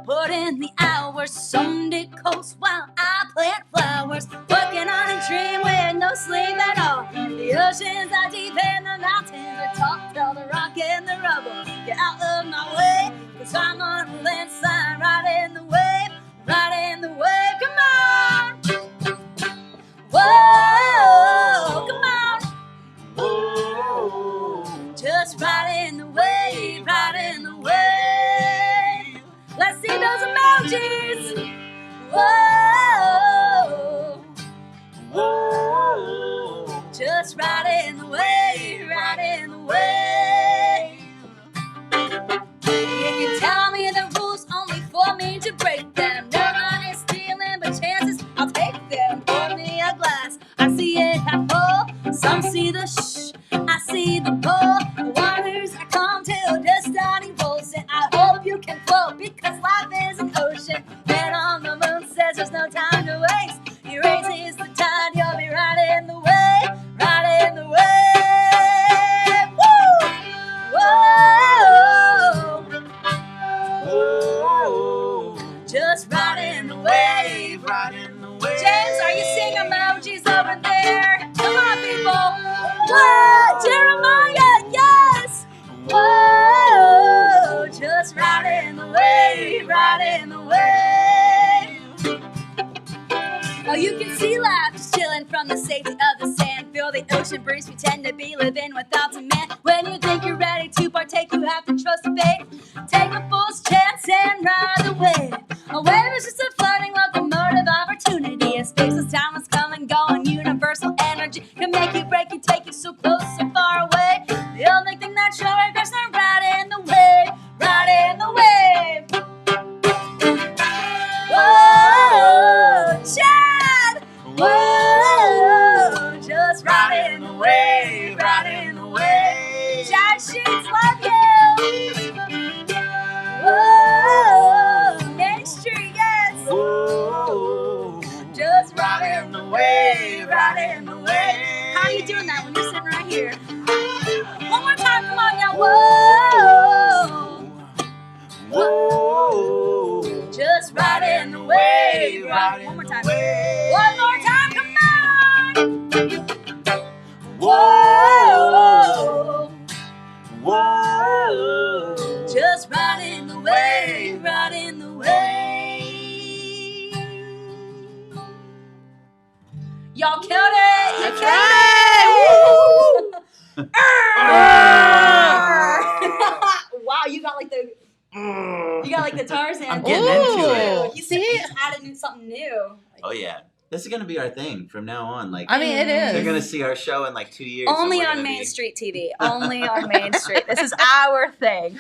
Put in the hours, someday coast while I plant flowers. Working on a dream with no sleep at all. The oceans are deep and the mountains are tall. Tell the rock and the rubble, get out of my way. 'Cause I'm on the landslide, riding the wave, riding the wave. Come on! Whoa, come on! Whoa. Just riding the wave, riding the wave. Let's see those emojis. Whoa, Whoa. just riding the wave, riding the wave. You can tell me the rules only for me to break them. No one is stealing, but chances I'll take them. Pour me a glass, I see it half full. Some see the shh, I see the pull. The waters are calm till the starting rolls. And I hope you can float because life is an ocean. Man on the moon says there's no time to waste. He raises the tide, you'll be riding the wave, riding the wave. Woo! Whoa! Just riding the wave, Riding the wave. James, are you seeing emojis over there? Come on, people. Whoa, Jeremiah, yes. Whoa, just riding the wave, riding the wave. Oh, you can see life just chilling from the safety of the sand. Feel the ocean breeze, pretend to be living without demand. When you think you're ready to partake, you have to trust fate. Take a full chance and ride the wave. A wave is just a floating locomotive opportunity. A spaceless time is coming, going. Universal energy can make you break you, take you so close, so far away. The only thing that's sure is there's no riding the wave, riding the wave. Whoa, Chad! Whoa, just riding the wave, riding the wave. Chad Sheets, love you. Whoa, Main Street, yes. Whoa. Just riding the wave, riding the wave. How are you doing that when you're sitting right here? One more time, come on now. Whoa, Whoa. just riding the wave, riding. One more time. One more time, come on. Whoa, Whoa. just riding the wave, riding the wave. Y'all killed it. You That's killed right. it. Wow, you got like the Tarzan. I'm getting into it. You See? he's added something new. Oh yeah. This is gonna be our thing from now on. Like I mean, it is. they're gonna see our show in like 2 years. Only and we're on gonna Main be- Street TV. Only on Main Street. This is our thing.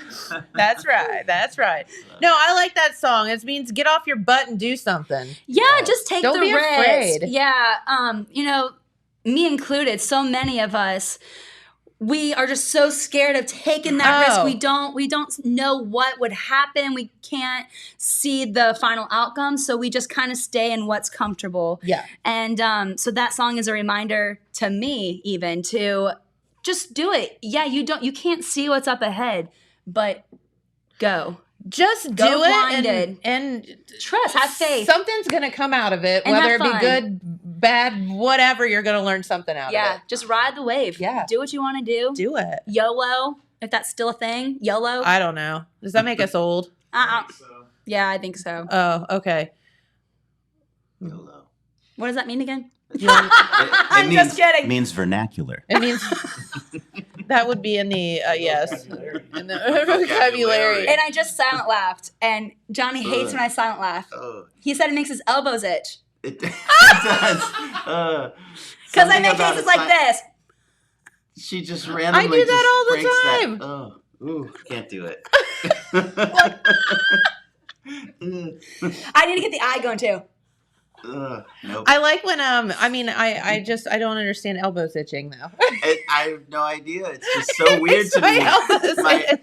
That's right. That's right. No, I like that song. It means get off your butt and do something. Yeah, just take Don't the be risk. afraid. Yeah, you know, me included, so many of us, we are just so scared of taking that risk. We don't know what would happen. We can't see the final outcome, so we just kind of stay in what's comfortable. Yeah. And so that song is a reminder to me, even, to just do it. Yeah, you can't see what's up ahead, but go. Just Go do it blinded. and Trust, have faith. Something's going to come out of it, And whether have it be fun. good, bad, whatever, you're going to learn something out of Yeah, it. just ride the wave. Yeah. Do what you want to do. Do it. YOLO, if that's still a thing. YOLO. I don't know. Does that make us old? Yeah, I think so. Oh, okay. YOLO. What does that mean again? I'm just kidding. It means vernacular. It means that would be in the yes, in the vocabulary. And I just silent laughed, and Johnny hates when I silent laugh. He said it makes his elbows itch. It does. Because Because I make faces like this. She just randomly I do that all the breaks time. That. Oh, ooh, can't do it. I need to get the eye going too. Nope. I like when I don't understand elbows itching though. I have no idea. It's just so weird to me. elbows itch.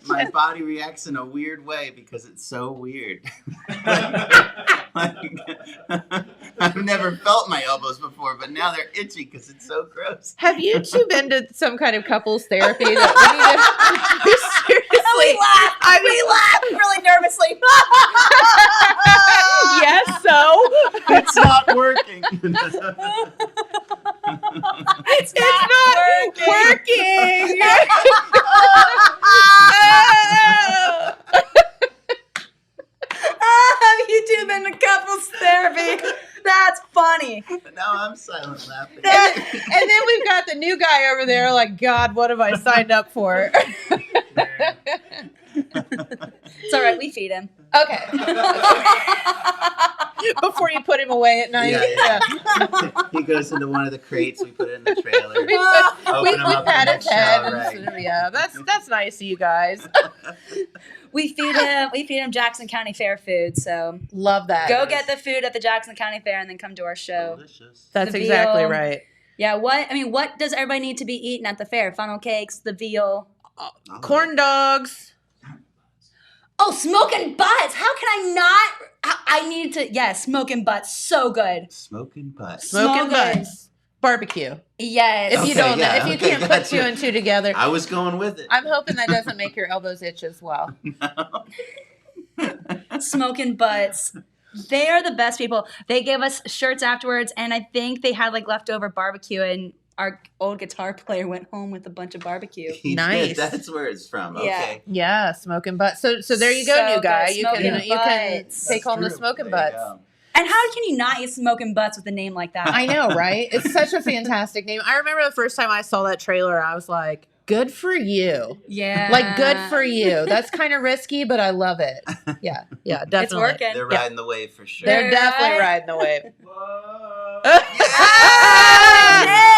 My body reacts in a weird way because it's so weird. I've never felt my elbows before, but now they're itchy because it's so gross. Have you two been to some kind of couples therapy that we need to seriously? We laugh really nervously. Yes, so It's not working. It's not working. Have you two been to couples therapy? That's funny. Now I'm silent laughing. And then we've got the new guy over there like, God, what have I signed up for? It's all right. We feed him. Okay. Before you put him away at night. Yeah. He goes into one of the crates. We put it in the trailer. We Open him up pat in the his head. shell, right. And, yeah, that's nice of you guys. We feed him Jackson County Fair food. So Love that. go get the food at the Jackson County Fair and then come to our show. Delicious. That's the exactly veal. right. Yeah, what does everybody need to be eating at the fair? Funnel cakes, the veal. Corn dogs. Oh, smoking butts. How can I not? I need to. Yeah, smoking butts. So good. Smoking butts. Smoking good. butts. Barbecue. Yes. If you Okay, don't, yeah, if you okay, can't put gotcha. two and two together, I was going with it. I'm hoping that doesn't make your elbows itch as well. Smoking butts. They are the best people. They gave us shirts afterwards, and I think they had like leftover barbecue, and our old guitar player went home with a bunch of barbecue. He Nice. did. That's where it's from. Yeah. Okay. Yeah, smoking butts. So there you go, So new guy. good. You can Smoking butts. take home the True. smoking There you butts. go. And how can you not eat smoking butts with a name like that? I know, right? It's such a fantastic name. I remember the first time I saw that trailer, I was like, good for you. Yeah. Like, good for you. That's kind of risky, but I love it. Yeah, definitely. It's working. They're riding the wave for sure. They're definitely Right? riding the wave. Whoa.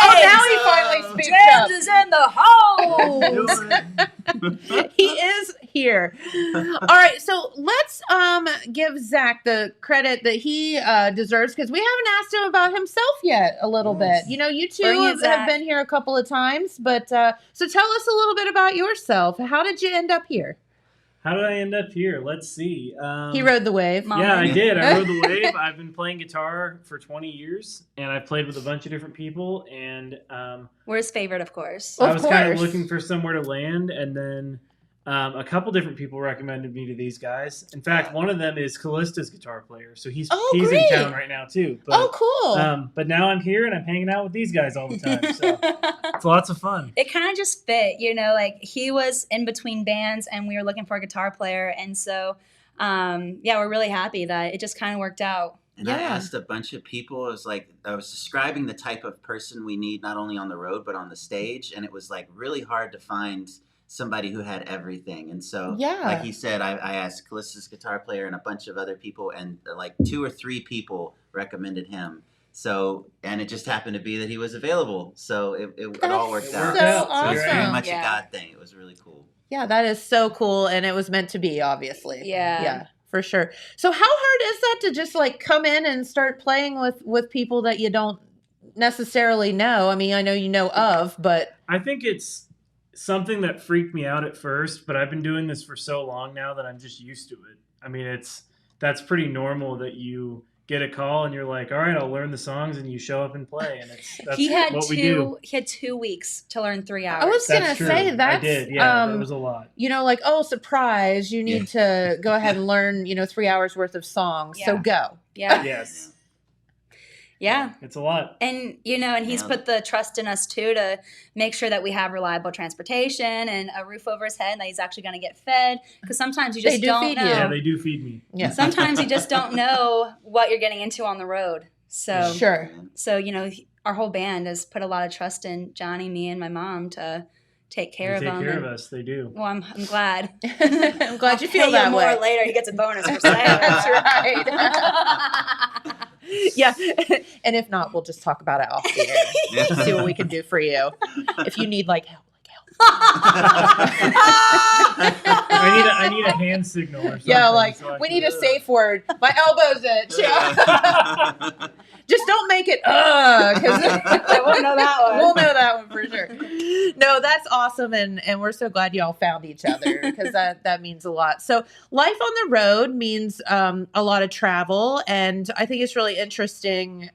Oh, now he finally speaks up. James is in the hole. He is here. All right, so let's give Zach the credit that he deserves because we haven't asked him about himself yet a little bit. You know, you two Bring it, have Zach. been here a couple of times, but so tell us a little bit about yourself. How did you end up here? How did I end up here? Let's see. He rode the wave. Mom. Yeah, I did. I rode the wave. I've been playing guitar for 20 years, and I've played with a bunch of different people. And We're his favorite, of course. Of I was kind of course. looking for somewhere to land, and then a couple different people recommended me to these guys. In fact, one of them is Callista's guitar player, so he's great. in town right now too. But, Oh, cool. But now I'm here and I'm hanging out with these guys all the time, so it's lots of fun. It kind of just fit, you know, like he was in between bands and we were looking for a guitar player. And so, we're really happy that it just kind of worked out. And I asked a bunch of people. It was like I was describing the type of person we need, not only on the road but on the stage, and it was like really hard to find somebody who had everything. And so, like he said, I asked Callista's guitar player and a bunch of other people, and like 2 or 3 people recommended him. So, and it just happened to be that he was available. So it all worked out. so So it was awesome. very much Yeah. a God thing. It was really cool. Yeah, that is so cool, and it was meant to be, obviously. Yeah. Yeah, for sure. So how hard is that to just like come in and start playing with people that you don't necessarily know? I mean, I know you know of, but I think it's something that freaked me out at first, but I've been doing this for so long now that I'm just used to it. I mean, that's pretty normal that you get a call and you're like, all right, I'll learn the songs, and you show up and play, and that's what we do. He had 2 weeks to learn 3 hours. I was going to say I did, yeah, that was a lot. Like, oh, surprise, you need to go ahead and learn, 3 hours worth of songs. Yeah. So go. Yeah. Yes. Yeah. It's a lot. And, and he's put the trust in us, too, to make sure that we have reliable transportation and a roof over his head, and that he's actually going to get fed. Because sometimes you just don't know. Yeah, they do feed me. Yeah. Sometimes you just don't know what you're getting into on the road. So, sure. So, our whole band has put a lot of trust in Johnny, me, and my mom to take care of him. They take care of us. They do. Well, I'm glad. I'm glad you feel that way. More later, he gets a bonus for saying That's right. Yeah, and if not, we'll just talk about it off the air. See what we can do for you. If you need help. I need a hand signal or something. Yeah, we need a safe word. My elbow's itch. Yeah. Just don't make it because I won't know that one. We'll know that one for sure. No, that's awesome, and we're so glad y'all found each other because that means a lot. So life on the road means a lot of travel, and I think it's really interesting.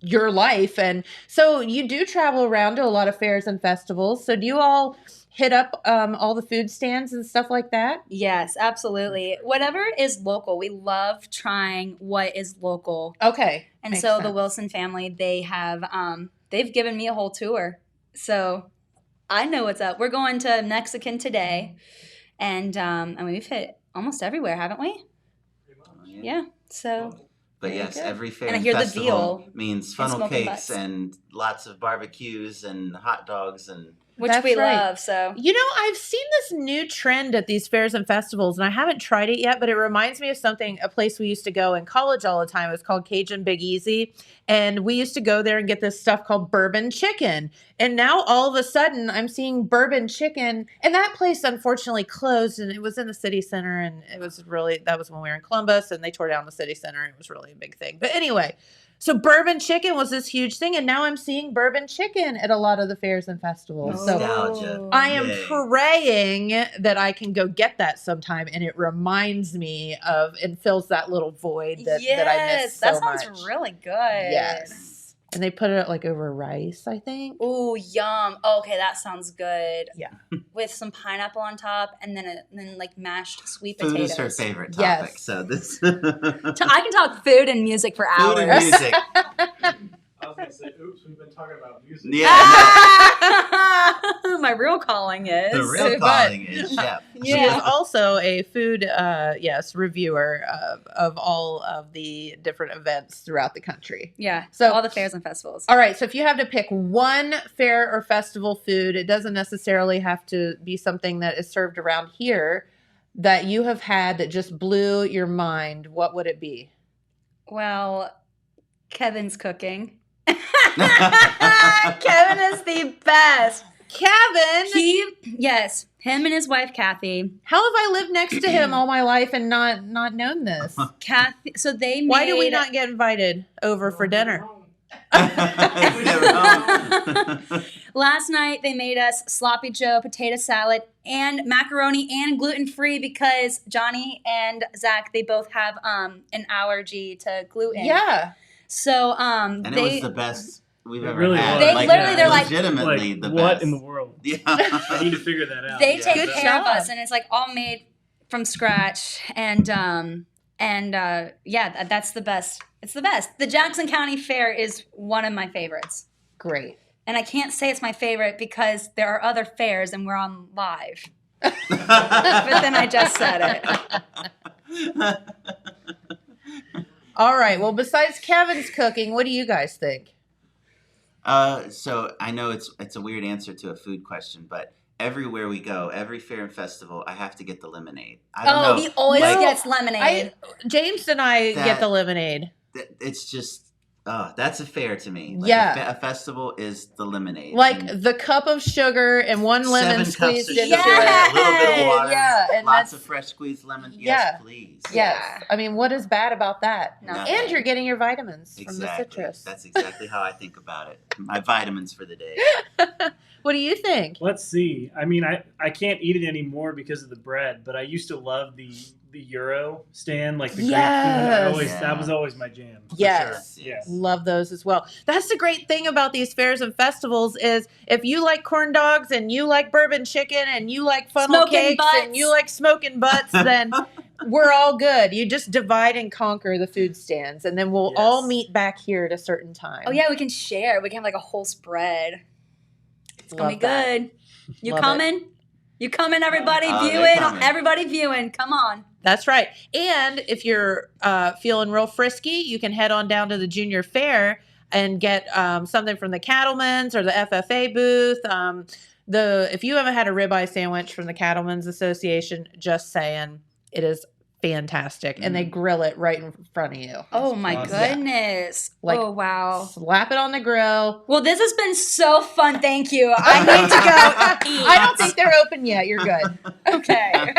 Your life, and so you do travel around to a lot of fairs and festivals. So do you all hit up all the food stands and stuff like that? Yes, absolutely. Whatever is local, we love trying what is local. Okay, and so the Wilson family, they have they've given me a whole tour, so I know what's up. We're going to Mexican today, and we've hit almost everywhere, haven't we? Yeah. So. But yes, every fair and I and hear festival the veal means funnel cakes and lots of barbecues and hot dogs and which we love. So I've seen this new trend at these fairs and festivals, and I haven't tried it yet, but it reminds me of a place we used to go in college all the time. It was called Cajun Big Easy, and we used to go there and get this stuff called bourbon chicken. And now all of a sudden, I'm seeing bourbon chicken, and that place unfortunately closed, and it was in the city center, and that was when we were in Columbus, and they tore down the city center. And it was really a big thing. But anyway. So bourbon chicken was this huge thing, and now I'm seeing bourbon chicken at a lot of the fairs and festivals. Nostalgia. So I am praying that I can go get that sometime, and it reminds me of and fills that little void that I miss so much. That sounds really good. Yes. And they put it over rice, I think. Ooh, yum. Okay, that sounds good. Yeah. With some pineapple on top, and then mashed sweet food potatoes. Food is her favorite topic. Yes. So this. I can talk food and music for hours. Food and music. I was going to say, oops, we've been talking about music. Yeah. My real calling is. The real calling is chef. She is also a food, reviewer of all of the different events throughout the country. Yeah, so all the fairs and festivals. All right, so if you have to pick one fair or festival food, it doesn't necessarily have to be something that is served around here that you have had that just blew your mind. What would it be? Well, Kevin's cooking. Kevin is the best. Kevin? Yes, him and his wife, Kathy. How have I lived next to him all my life and not known this? Kathy, so they made... Why do we not get invited over for dinner? Last night they made us sloppy joe, potato salad, and macaroni, and gluten-free because Johnny and Zach, they both have an allergy to gluten. Yeah. So and it was the best we've ever really had. They're legitimately the best. What in the world? Yeah. I need to figure that out. They take care of us, and it's all made from scratch, and that's the best. It's the best. The Jackson County Fair is one of my favorites. Great. And I can't say it's my favorite because there are other fairs and we're on live. But then I just said it. All right. Well, besides Kevin's cooking, what do you guys think? So I know it's a weird answer to a food question, but everywhere we go, every fair and festival, I have to get the lemonade. I don't know. He always gets lemonade. James and I get the lemonade. It's just Oh, that's a fair to me. Like Yeah. a festival is the lemonade. Like And the cup of sugar and one lemon 7 cups squeezed of into sugar, it. a little bit of water, Yeah, and lots that's of fresh squeezed lemon. Yeah. Yes, please. yes. Yeah. I mean, what is bad about that? No. And you're getting your vitamins from the Exactly. citrus. That's exactly how I think about it. My vitamins for the day. What do you think? Let's see. I mean, I can't eat it anymore because of the bread, but I used to love the Euro stand, like the Yes. Greek food. Yeah. That was always my jam. for Yes. sure. Yeah. Love those as well. That's the great thing about these fairs and festivals is if you like corn dogs and you like bourbon chicken and you like funnel Smoking cakes butts. and you like smoking butts, then we're all good. You just divide and conquer the food stands, and then we'll all Yes. meet back here at a certain time. Oh yeah, we can share. We can have like a whole spread. It's gonna Love be that. good. You Love it. coming? You coming, everybody? Oh, they're viewing? coming. Everybody viewing. Come on. That's right. And if you're feeling real frisky, you can head on down to the junior fair and get something from the Cattlemen's or the FFA booth. If you haven't had a ribeye sandwich from the Cattlemen's Association, just saying, it is fantastic, and they grill it right in front of you. Oh my awesome. goodness. Like- oh wow. Slap it on the grill. Well, this has been so fun. Thank you. I need to go eat. I don't think they're open yet. You're good. Okay.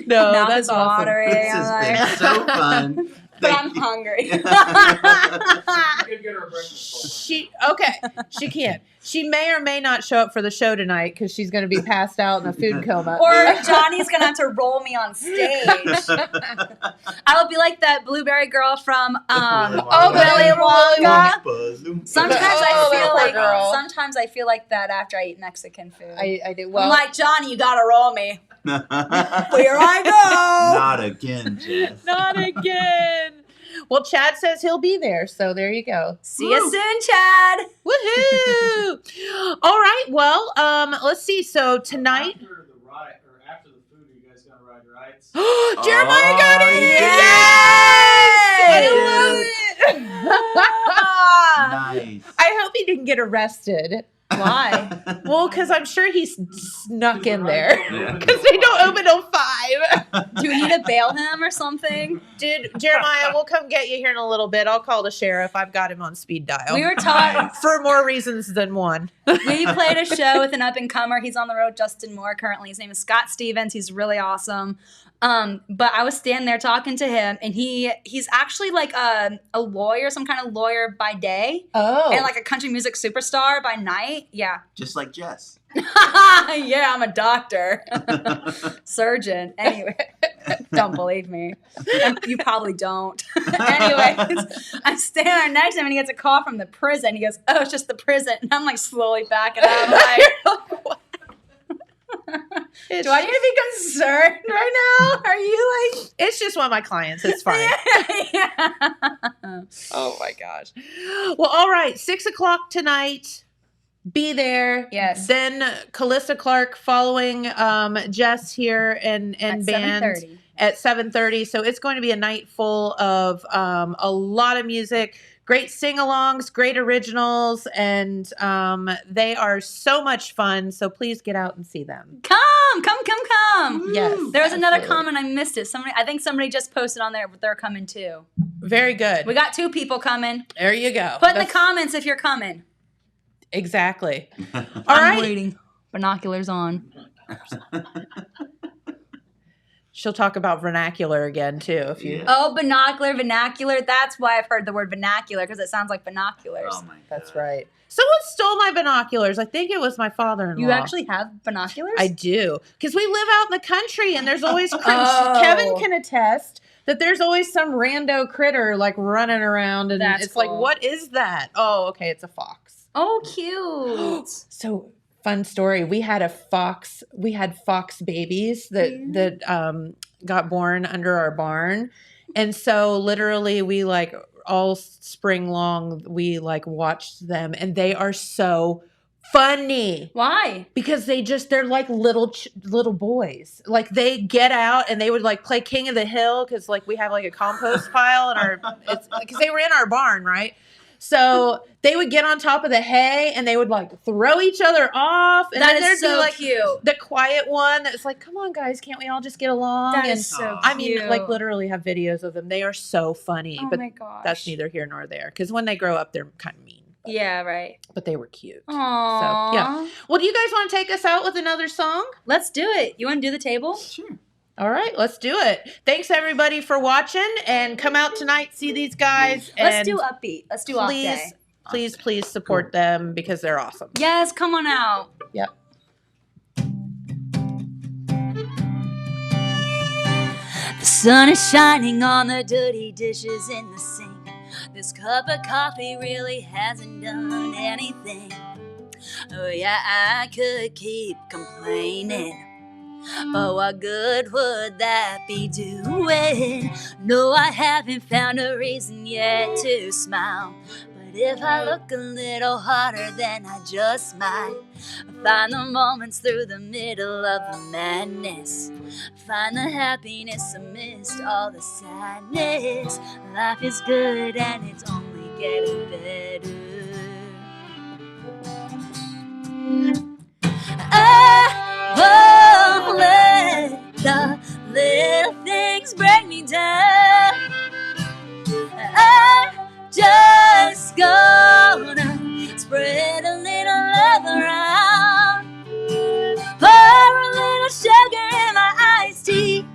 No, Mouth that's is awesome. watering. This I'm has been like, so fun. but Thank I'm you. hungry. You can get her a breakfast bowl. She can't. She may or may not show up for the show tonight because she's going to be passed out in a food coma. Or Johnny's gonna have to roll me on stage. I will be like that blueberry girl from Oh, Willy Wonka. Balloon. Sometimes Oh, I feel poor like girl. sometimes I feel like that after I eat Mexican food. I do I'm well. like, Johnny, you gotta roll me. Not Here I go. again, Jess. Not again. Well, Chad says he'll be there, so there you go. See you soon, Chad. Woohoo! All right. Well, let's see. So tonight, After the ride, or after the food, are you guys gonna ride rides? Jeremiah got it. Yes! I love it. Nice. I hope he didn't get arrested. Why? Well, because I'm sure he snuck in there. Yeah. Because they don't open till 5. Do we need to bail him or something? Dude, Jeremiah, we'll come get you here in a little bit. I'll call the sheriff. I've got him on speed dial. We were taught. For more reasons than one. We played a show with an up and comer. He's on the road, Justin Moore. Currently, his name is Scott Stevens. He's really awesome. But I was standing there talking to him, and he's actually like a lawyer, some kind of lawyer by day, Oh. and like a country music superstar by night. Yeah, Just like Jess. yeah, I'm a doctor, surgeon. Anyway, don't believe me. And you probably don't. Anyways, I'm standing there next to him, and he gets a call from the prison. He goes, "Oh, it's just the prison," and I'm like slowly backing up. I'm like, do I need to be concerned right now? Are you like? It's just one of my clients. It's fine. Yeah. Oh my gosh. Well, all right. 6 o'clock tonight. Be there. Yes. Then Callista Clark following Jess here and At band 7:30. at 7:30. So it's going to be a night full of a lot of music, great sing-alongs, great originals, and they are so much fun. So please get out and see them. Come. Yes. There was another absolutely. comment I missed it. I think somebody just posted on there, but they're coming too. Very good. We got 2 people coming. There you go. Put in the That's- comments if you're coming. Exactly. All I'm right. waiting. Binoculars on. She'll talk about vernacular again too. If you. Yeah. Oh, vernacular. That's why I've heard the word vernacular, because it sounds like binoculars. Oh my God. That's right. Someone stole my binoculars. I think it was my father-in-law. You actually have binoculars? I do. Because we live out in the country and there's always Oh. Kevin can attest that there's always some rando critter like running around and That's it's like, cool. what is that? Oh, okay, it's a fox. Oh, cute. So fun story. We had fox babies that got born under our barn. And so literally we like all spring long, we like watched them and they are so funny. Why? Because they're like little boys. Like they get out and they would like play King of the Hill because like we have like a compost pile in our, it's because they were in our barn, right? So they would get on top of the hay and they would like throw each other off. And That then is there'd be so like cute. the quiet one that's like, come on, guys, can't we all just get along? That and is so cute. I mean, like literally have videos of them. They are so funny. Oh but my gosh. that's neither here nor there. Because when they grow up, they're kind of mean. Yeah, right. But they were cute. Aww. So, yeah. Well, do you guys want to take us out with another song? Let's do it. You want to do the table? Sure. All right, let's do it. Thanks, everybody, for watching. And come out tonight, see these guys. Let's and do upbeat. Let's do off day. Please support them because they're awesome. Yes, come on out. Yep. The sun is shining on the dirty dishes in the sink. This cup of coffee really hasn't done anything. Oh yeah, I could keep complaining, but what good would that be doing? No, I haven't found a reason yet to smile, but if I look a little harder, then I just might find the moments through the middle of the madness, find the happiness amidst all the sadness. Life is good and it's only getting better. I won't let the little things break me down. I'm just gonna spread a little love around, pour a little sugar in my iced tea,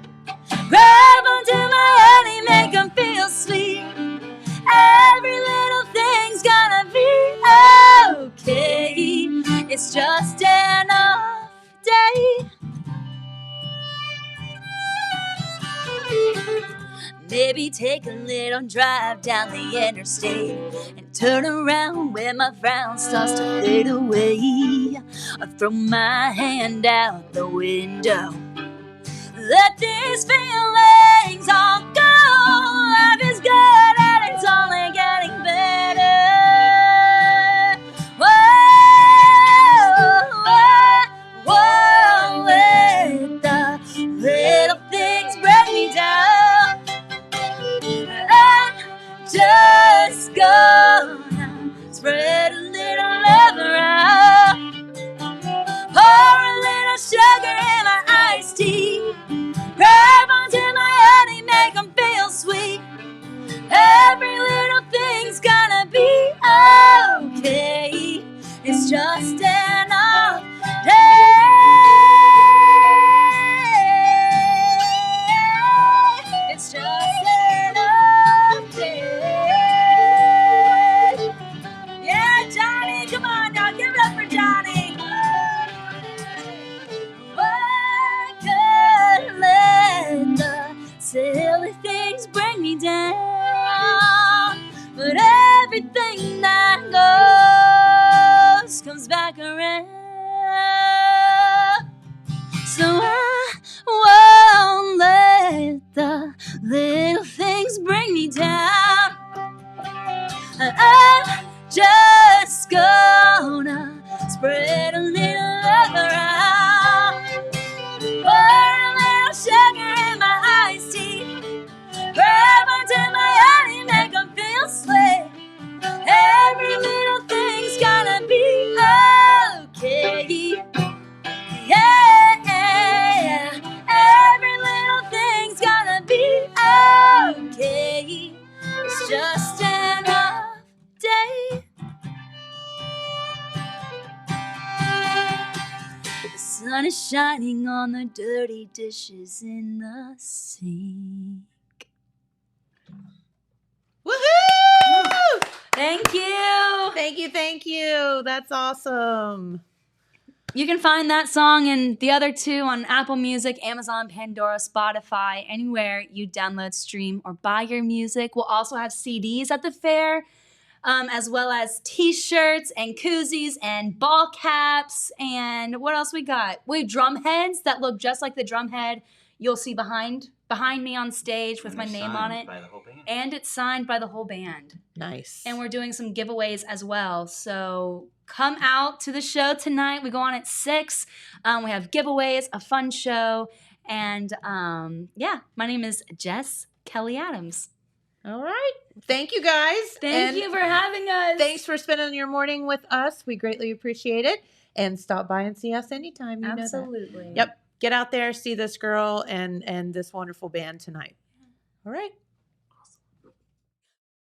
grab onto my honey, make them feel sweet. Every little thing's gonna be okay. It's just an off day. Maybe take a little drive down the interstate and turn around where my frown starts to fade away. I throw my hand out the window, let these feelings all go. Life is good and it's only getting better. Whoa, let the little things break me down. I'm just gonna spread a little love around, pour a little sugar in my iced tea, grab onto my honey, make them feel sweet. Every little thing's gonna be okay. It's just an off day. It's just an off day. Yeah, Johnny, come on now, give it up for Johnny. I could let the silly things bring me down, but everything that goes comes back around. So I won't let the little things bring me down. I'm just gonna spread a little love around, pour a little sugar in my iced tea, grab onto my honey, make them feel sweet. Every little thing's gonna be okay. Yeah, every little thing's gonna be okay. It's just an off day. The sun is shining on the dirty dishes in the sink. Woohoo! Thank you. Thank you. That's awesome. You can find that song and the other two on Apple Music, Amazon, Pandora, Spotify, anywhere you download, stream, or buy your music. We'll also have CDs at the fair, as well as T-shirts and koozies and ball caps. And what else we got? We have drum heads that look just like the drum head you'll see behind me on stage with my name on it. By the whole band. And it's signed by the whole band. Nice. And we're doing some giveaways as well. So come out to the show tonight. We go on at 6. We have giveaways, a fun show. And yeah, my name is Jess Kellie Adams. All right. Thank you, guys. Thank you for having us. Thanks for spending your morning with us. We greatly appreciate it. And stop by and see us anytime. You Absolutely. know that. Yep. Get out there, see this girl and this wonderful band tonight. All right.